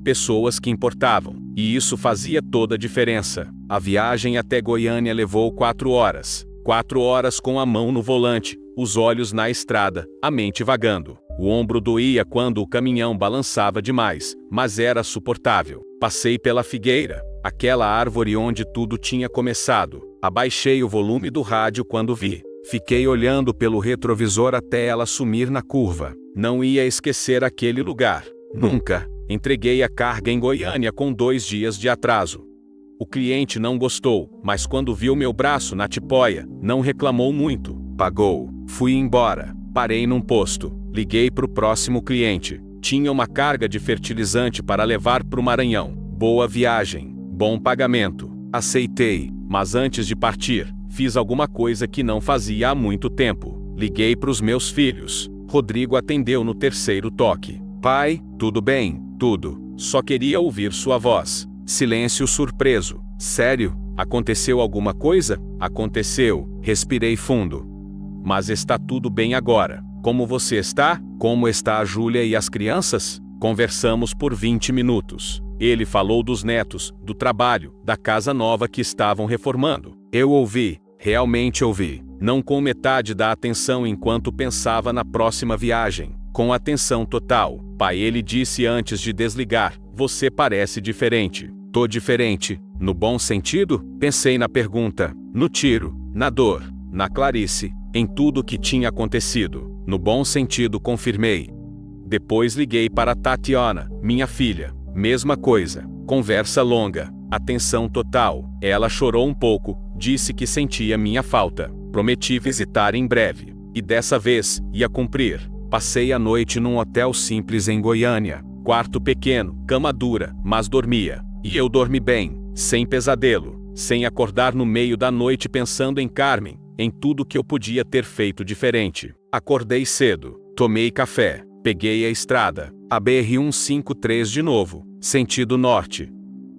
Pessoas que importavam. E isso fazia toda a diferença. A viagem até Goiânia levou 4 horas. 4 horas com a mão no volante, os olhos na estrada, a mente vagando. O ombro doía quando o caminhão balançava demais, mas era suportável. Passei pela figueira, aquela árvore onde tudo tinha começado. Abaixei o volume do rádio quando vi. Fiquei olhando pelo retrovisor até ela sumir na curva. Não ia esquecer aquele lugar. Nunca. Entreguei a carga em Goiânia com 2 dias de atraso. O cliente não gostou, mas quando viu meu braço na tipóia, não reclamou muito. Pagou. Fui embora. Parei num posto. Liguei pro próximo cliente. Tinha uma carga de fertilizante para levar pro Maranhão. Boa viagem. Bom pagamento. Aceitei. Mas antes de partir, fiz alguma coisa que não fazia há muito tempo. Liguei pros meus filhos. Rodrigo atendeu no 3º toque. Pai, tudo bem? Tudo. Só queria ouvir sua voz. Silêncio surpreso. Sério? Aconteceu alguma coisa? Aconteceu. Respirei fundo. Mas está tudo bem agora. Como você está? Como está a Júlia e as crianças? Conversamos por 20 minutos. Ele falou dos netos, do trabalho, da casa nova que estavam reformando. Eu ouvi, realmente ouvi. Não com metade da atenção enquanto pensava na próxima viagem. Com atenção total. Pai, ele disse antes de desligar, você parece diferente. Tô diferente. No bom sentido? Pensei na pergunta. No tiro, na dor, na Clarice, em tudo que tinha acontecido. No bom sentido, confirmei. Depois liguei para Tatiana, minha filha. Mesma coisa. Conversa longa. Atenção total. Ela chorou um pouco, disse que sentia minha falta. Prometi visitar em breve. E dessa vez, ia cumprir. Passei a noite num hotel simples em Goiânia. Quarto pequeno, cama dura, mas dormia. E eu dormi bem, sem pesadelo, sem acordar no meio da noite pensando em Carmen, em tudo que eu podia ter feito diferente. Acordei cedo, tomei café, peguei a estrada, a BR-153 de novo, sentido norte.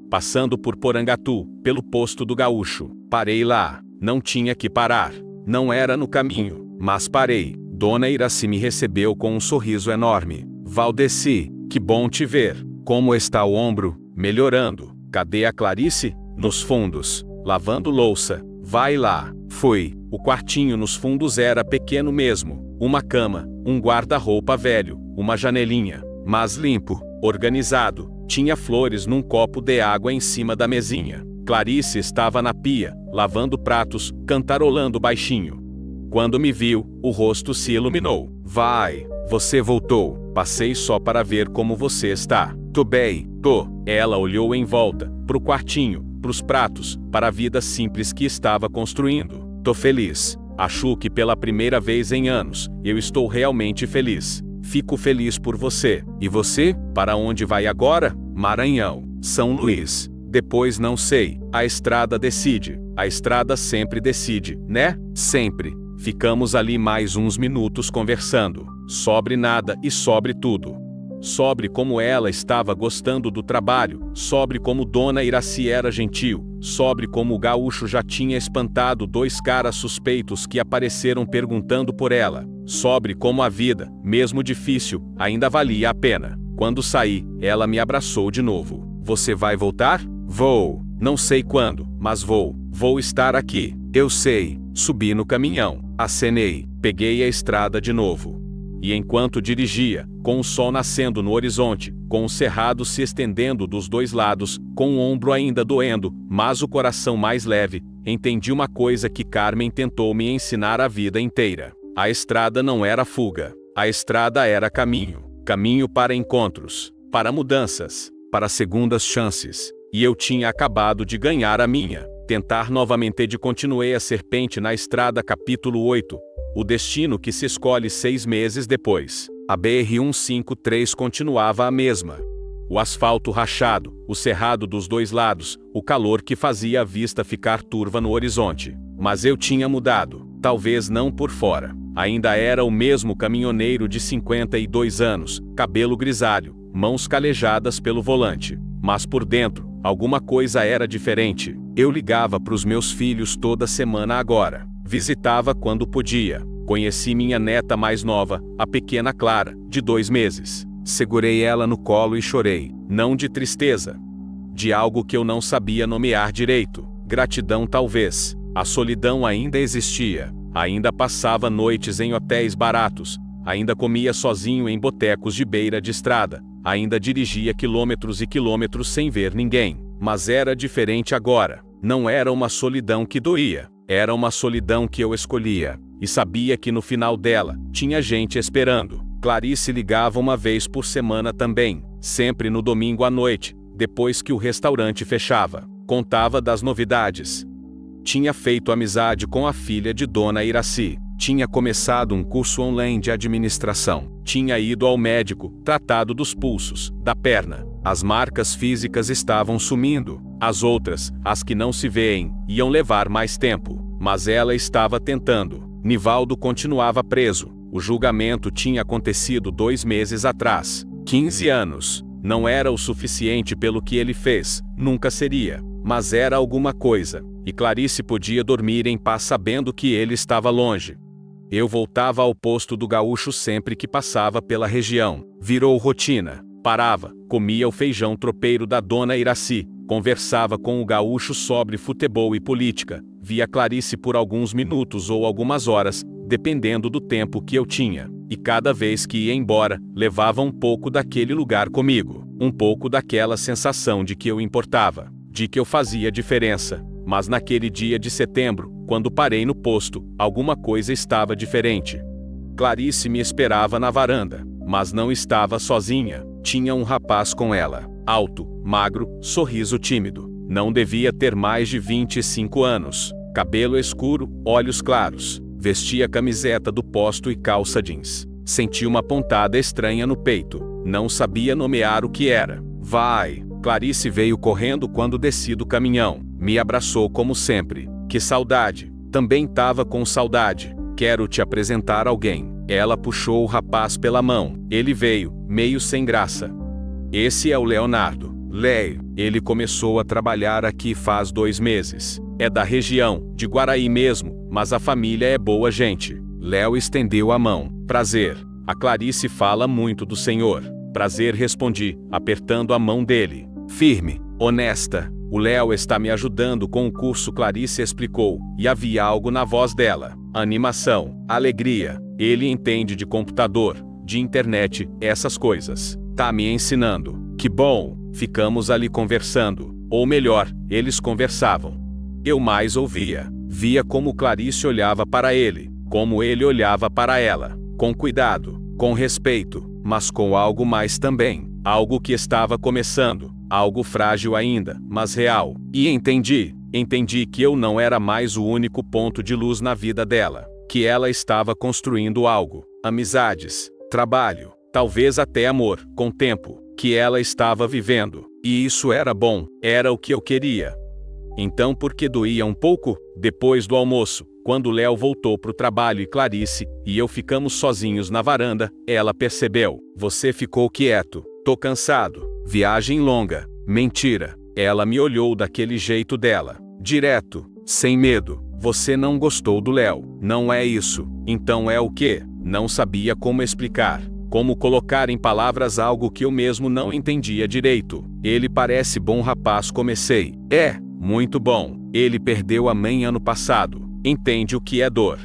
passando por Porangatu, pelo posto do Gaúcho. Parei lá. Não tinha que parar. Não era no caminho, mas parei. Dona Iraci me recebeu com um sorriso enorme. Valdeci, que bom te ver. Como está o ombro? Melhorando. Cadê a Clarice? Nos fundos, lavando louça. Vai lá. Fui. O quartinho nos fundos era pequeno mesmo. Uma cama, um guarda-roupa velho, uma janelinha, mas limpo, organizado. Tinha flores num copo de água em cima da mesinha. Clarice estava na pia, lavando pratos, cantarolando baixinho. Quando me viu, o rosto se iluminou. Vai, você voltou. Passei só para ver como você está. Tô bem, tô. Ela olhou em volta, pro quartinho, pros pratos, para a vida simples que estava construindo. Tô feliz. Acho que pela primeira vez em anos, eu estou realmente feliz. Fico feliz por você. E você? Para onde vai agora? Maranhão, São Luís. Depois não sei. A estrada decide. A estrada sempre decide, né? Sempre. Ficamos ali mais uns minutos conversando. Sobre nada e sobre tudo. Sobre como ela estava gostando do trabalho, sobre como Dona Iraci era gentil, sobre como o gaúcho já tinha espantado 2 caras suspeitos que apareceram perguntando por ela, sobre como a vida, mesmo difícil, ainda valia a pena. Quando saí, ela me abraçou de novo. Você vai voltar? Vou. Não sei quando, mas vou. Vou estar aqui. Eu sei. Subi no caminhão. Acenei. Peguei a estrada de novo. E enquanto dirigia, com o sol nascendo no horizonte, com o cerrado se estendendo dos 2 lados, com o ombro ainda doendo, mas o coração mais leve, entendi uma coisa que Carmen tentou me ensinar a vida inteira. A estrada não era fuga. A estrada era caminho. Caminho para encontros, para mudanças, para segundas chances. E eu tinha acabado de ganhar a minha. Tentar novamente de continuei a serpente na estrada. Capítulo 8. O destino que se escolhe 6 meses depois. A BR-153 continuava a mesma. O asfalto rachado, o cerrado dos 2 lados, o calor que fazia a vista ficar turva no horizonte. Mas eu tinha mudado, talvez não por fora. Ainda era o mesmo caminhoneiro de 52 anos, cabelo grisalho, mãos calejadas pelo volante. Mas por dentro, alguma coisa era diferente. Eu ligava para os meus filhos toda semana agora. Visitava quando podia. Conheci minha neta mais nova, a pequena Clara, de 2 meses. Segurei ela no colo e chorei. Não de tristeza. De algo que eu não sabia nomear direito. Gratidão talvez. A solidão ainda existia. Ainda passava noites em hotéis baratos. Ainda comia sozinho em botecos de beira de estrada. Ainda dirigia quilômetros e quilômetros sem ver ninguém. Mas era diferente agora. Não era uma solidão que doía. Era uma solidão que eu escolhia. E sabia que no final dela, tinha gente esperando. Clarice ligava uma vez por semana também. Sempre no domingo à noite, depois que o restaurante fechava. Contava das novidades. Tinha feito amizade com a filha de Dona Iraci. Tinha começado um curso online de administração. Tinha ido ao médico, tratado dos pulsos, da perna. As marcas físicas estavam sumindo. As outras, as que não se veem, iam levar mais tempo. Mas ela estava tentando. Nivaldo continuava preso. O julgamento tinha acontecido 2 meses atrás. 15 anos. Não era o suficiente pelo que ele fez. Nunca seria. Mas era alguma coisa. E Clarice podia dormir em paz sabendo que ele estava longe. Eu voltava ao posto do Gaúcho sempre que passava pela região. Virou rotina. Parava, comia o feijão tropeiro da Dona Iraci, conversava com o Gaúcho sobre futebol e política, via Clarice por alguns minutos ou algumas horas, dependendo do tempo que eu tinha. E cada vez que ia embora, levava um pouco daquele lugar comigo. Um pouco daquela sensação de que eu importava, de que eu fazia diferença. Mas naquele dia de setembro, quando parei no posto, alguma coisa estava diferente. Clarice me esperava na varanda, mas não estava sozinha. Tinha um rapaz com ela, alto, magro, sorriso tímido. Não devia ter mais de 25 anos. Cabelo escuro, olhos claros. Vestia camiseta do posto e calça jeans. Senti uma pontada estranha no peito. Não sabia nomear o que era. Vai! Clarice veio correndo quando desci do caminhão. Me abraçou como sempre. Que saudade! Também tava com saudade. Quero te apresentar alguém. Ela puxou o rapaz pela mão. Ele veio, meio sem graça. Esse é o Leonardo. Léo, ele começou a trabalhar aqui faz 2 meses. É da região, de Guaraí mesmo, mas a família é boa gente. Léo estendeu a mão. Prazer. A Clarice fala muito do senhor. Prazer, respondi, apertando a mão dele. Firme, honesta. O Léo está me ajudando com o curso, Clarice explicou, e havia algo na voz dela. Animação, alegria. Ele entende de computador, de internet, essas coisas. Tá me ensinando. Que bom. Ficamos ali conversando. Ou melhor, eles conversavam. Eu mais ouvia. Via como Clarice olhava para ele, como ele olhava para ela. Com cuidado, com respeito, mas com algo mais também. Algo que estava começando. Algo frágil ainda, mas real. E entendi que eu não era mais o único ponto de luz na vida dela. Que ela estava construindo algo. Amizades, trabalho, talvez até amor, com tempo. Que ela estava vivendo. E isso era bom, era o que eu queria. Então, porque doía um pouco, depois do almoço, quando Léo voltou pro trabalho e Clarice e eu ficamos sozinhos na varanda, ela percebeu. Você ficou quieto. Tô cansado. Viagem longa. Mentira. Ela me olhou daquele jeito dela. Direto. Sem medo. Você não gostou do Léo. Não é isso. Então é o quê? Não sabia como explicar. Como colocar em palavras algo que eu mesmo não entendia direito. Ele parece bom rapaz, comecei. É, muito bom. Ele perdeu a mãe ano passado. Entende o que é dor.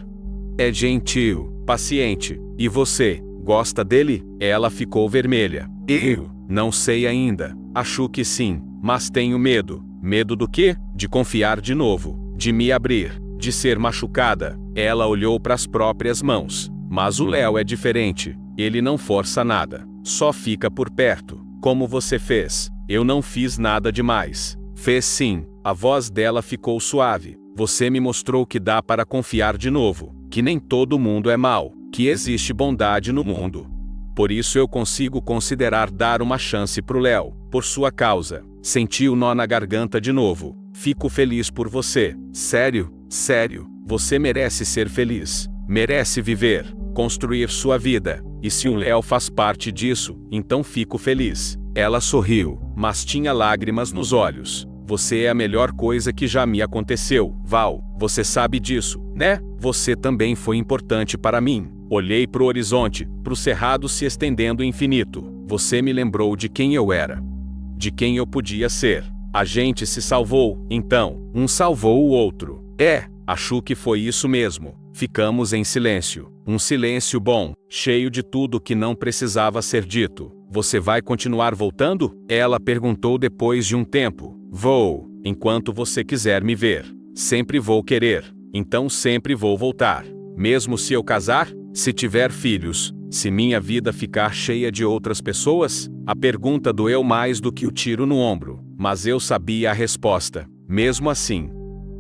É gentil, paciente. E você, gosta dele? Ela ficou vermelha. Eu não sei ainda. Acho que sim, mas tenho medo. Medo do quê? De confiar de novo, de me abrir, de ser machucada. Ela olhou para as próprias mãos. Mas o Léo é diferente. Ele não força nada. Só fica por perto. Como você fez. Eu não fiz nada demais. Fez sim. A voz dela ficou suave. Você me mostrou que dá para confiar de novo. Que nem todo mundo é mau. Que existe bondade no mundo. Por isso eu consigo considerar dar uma chance pro Léo. Por sua causa. Senti o nó na garganta de novo. Fico feliz por você. Sério, sério. Você merece ser feliz. Merece viver. Construir sua vida. E se o Léo faz parte disso, então fico feliz. Ela sorriu, mas tinha lágrimas nos olhos. Você é a melhor coisa que já me aconteceu, Val. Você sabe disso, né? Você também foi importante para mim. Olhei pro horizonte, pro cerrado se estendendo infinito. Você me lembrou de quem eu era. De quem eu podia ser. A gente se salvou, então. Um salvou o outro. É, acho que foi isso mesmo. Ficamos em silêncio. Um silêncio bom, cheio de tudo que não precisava ser dito. Você vai continuar voltando? Ela perguntou depois de um tempo. Vou, enquanto você quiser me ver. Sempre vou querer. Então sempre vou voltar. Mesmo se eu casar? Se tiver filhos? Se minha vida ficar cheia de outras pessoas? A pergunta doeu mais do que o tiro no ombro. Mas eu sabia a resposta. Mesmo assim.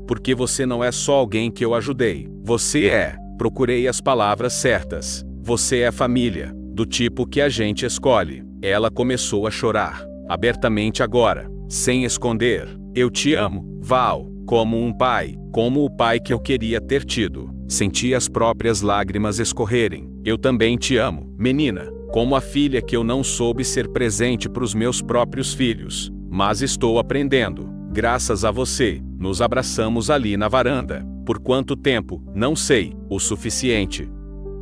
Porque você não é só alguém que eu ajudei. Você é. Procurei as palavras certas. Você é família. Do tipo que a gente escolhe. Ela começou a chorar. Abertamente agora. Sem esconder. Eu te amo, Val. Como um pai. Como o pai que eu queria ter tido. Senti as próprias lágrimas escorrerem. Eu também te amo, menina. Como a filha que eu não soube ser presente para os meus próprios filhos. Mas estou aprendendo. Graças a você. Nos abraçamos ali na varanda. Por quanto tempo? Não sei. O suficiente.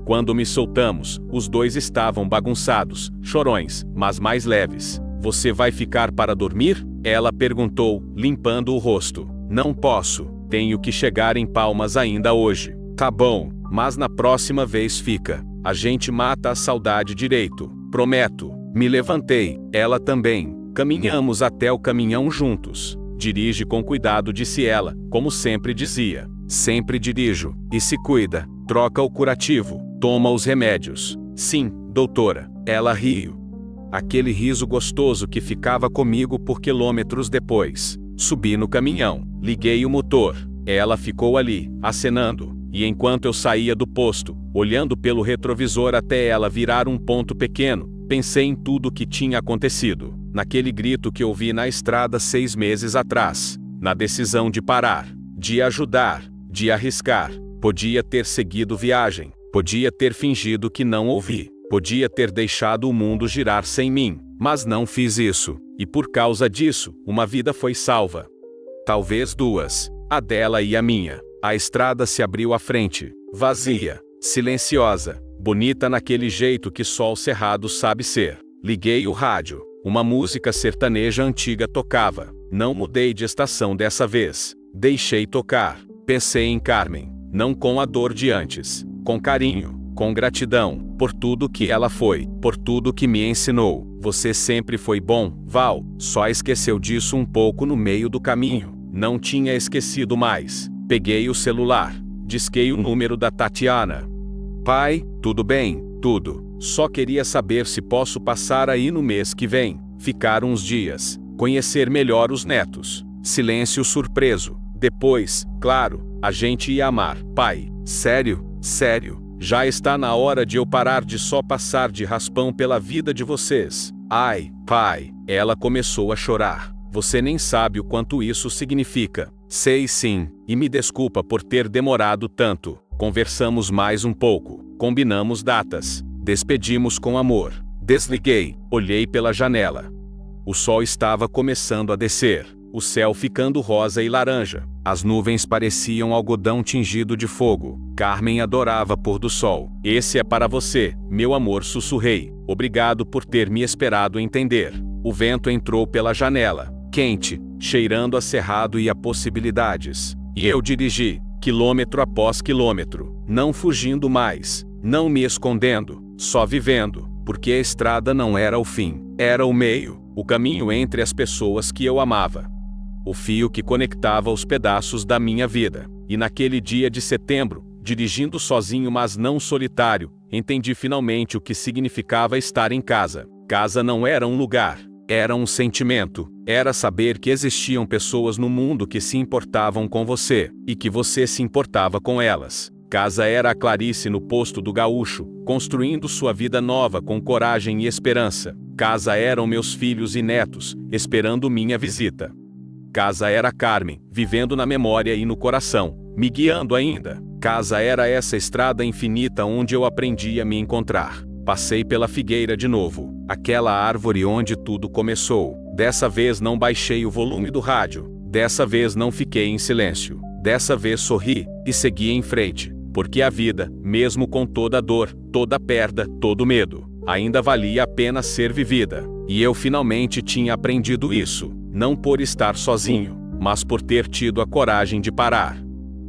Quando me soltamos, os dois estavam bagunçados, chorões, mas mais leves. Você vai ficar para dormir? Ela perguntou, limpando o rosto. Não posso. Tenho que chegar em Palmas ainda hoje. Tá bom, mas na próxima vez fica. A gente mata a saudade direito. Prometo. Me levantei. Ela também. Caminhamos até o caminhão juntos. Dirige com cuidado, disse ela, como sempre dizia. Sempre dirijo. E se cuida. Troca o curativo. Toma os remédios. Sim, doutora. Ela riu. Aquele riso gostoso que ficava comigo por quilômetros depois. Subi no caminhão. Liguei o motor. Ela ficou ali, acenando. E enquanto eu saía do posto, olhando pelo retrovisor até ela virar um ponto pequeno, pensei em tudo o que tinha acontecido. Naquele grito que ouvi na estrada 6 meses atrás. Na decisão de parar. De ajudar. De arriscar. Podia ter seguido viagem. Podia ter fingido que não ouvi. Podia ter deixado o mundo girar sem mim. Mas não fiz isso, e por causa disso, uma vida foi salva. Talvez duas, a dela e a minha. A estrada se abriu à frente, vazia, silenciosa, bonita naquele jeito que só o cerrado sabe ser. Liguei o rádio. Uma música sertaneja antiga tocava. Não mudei de estação dessa vez. Deixei tocar. Pensei em Carmen, não com a dor de antes, com carinho, com gratidão, por tudo que ela foi, por tudo que me ensinou. Você sempre foi bom, Val, só esqueceu disso um pouco no meio do caminho. Não tinha esquecido mais. Peguei o celular, disquei o número da Tatiana. Pai, tudo bem? Tudo. Só queria saber se posso passar aí no mês que vem, ficar uns dias, conhecer melhor os netos. Silêncio surpreso. Depois, claro, a gente ia amar. Pai, sério? Sério? Já está na hora de eu parar de só passar de raspão pela vida de vocês. Ai, pai, ela começou a chorar. Você nem sabe o quanto isso significa. Sei sim, e me desculpa por ter demorado tanto. Conversamos mais um pouco, combinamos datas, despedimos com amor. Desliguei, olhei pela janela. O sol estava começando a descer, o céu ficando rosa e laranja. As nuvens pareciam algodão tingido de fogo. Carmen adorava pôr do sol. Esse é para você, meu amor, sussurrei. Obrigado por ter me esperado entender. O vento entrou pela janela, quente, cheirando a cerrado e a possibilidades. E eu dirigi, quilômetro após quilômetro, não fugindo mais, não me escondendo, só vivendo, porque a estrada não era o fim, era o meio, o caminho entre as pessoas que eu amava. O fio que conectava os pedaços da minha vida. E naquele dia de setembro, dirigindo sozinho mas não solitário, entendi finalmente o que significava estar em casa. Casa não era um lugar, era um sentimento. Era saber que existiam pessoas no mundo que se importavam com você, e que você se importava com elas. Casa era a Clarice no posto do Gaúcho, construindo sua vida nova com coragem e esperança. Casa eram meus filhos e netos, esperando minha visita. Casa era Carmen, vivendo na memória e no coração, me guiando ainda. Casa era essa estrada infinita onde eu aprendi a me encontrar. Passei pela figueira de novo, aquela árvore onde tudo começou. Dessa vez não baixei o volume do rádio. Dessa vez não fiquei em silêncio. Dessa vez sorri e segui em frente, porque a vida, mesmo com toda a dor, toda a perda, todo o medo, ainda valia a pena ser vivida. E eu finalmente tinha aprendido isso. Não por estar sozinho, mas por ter tido a coragem de parar,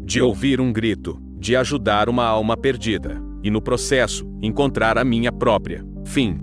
de ouvir um grito, de ajudar uma alma perdida, e no processo, encontrar a minha própria. Fim.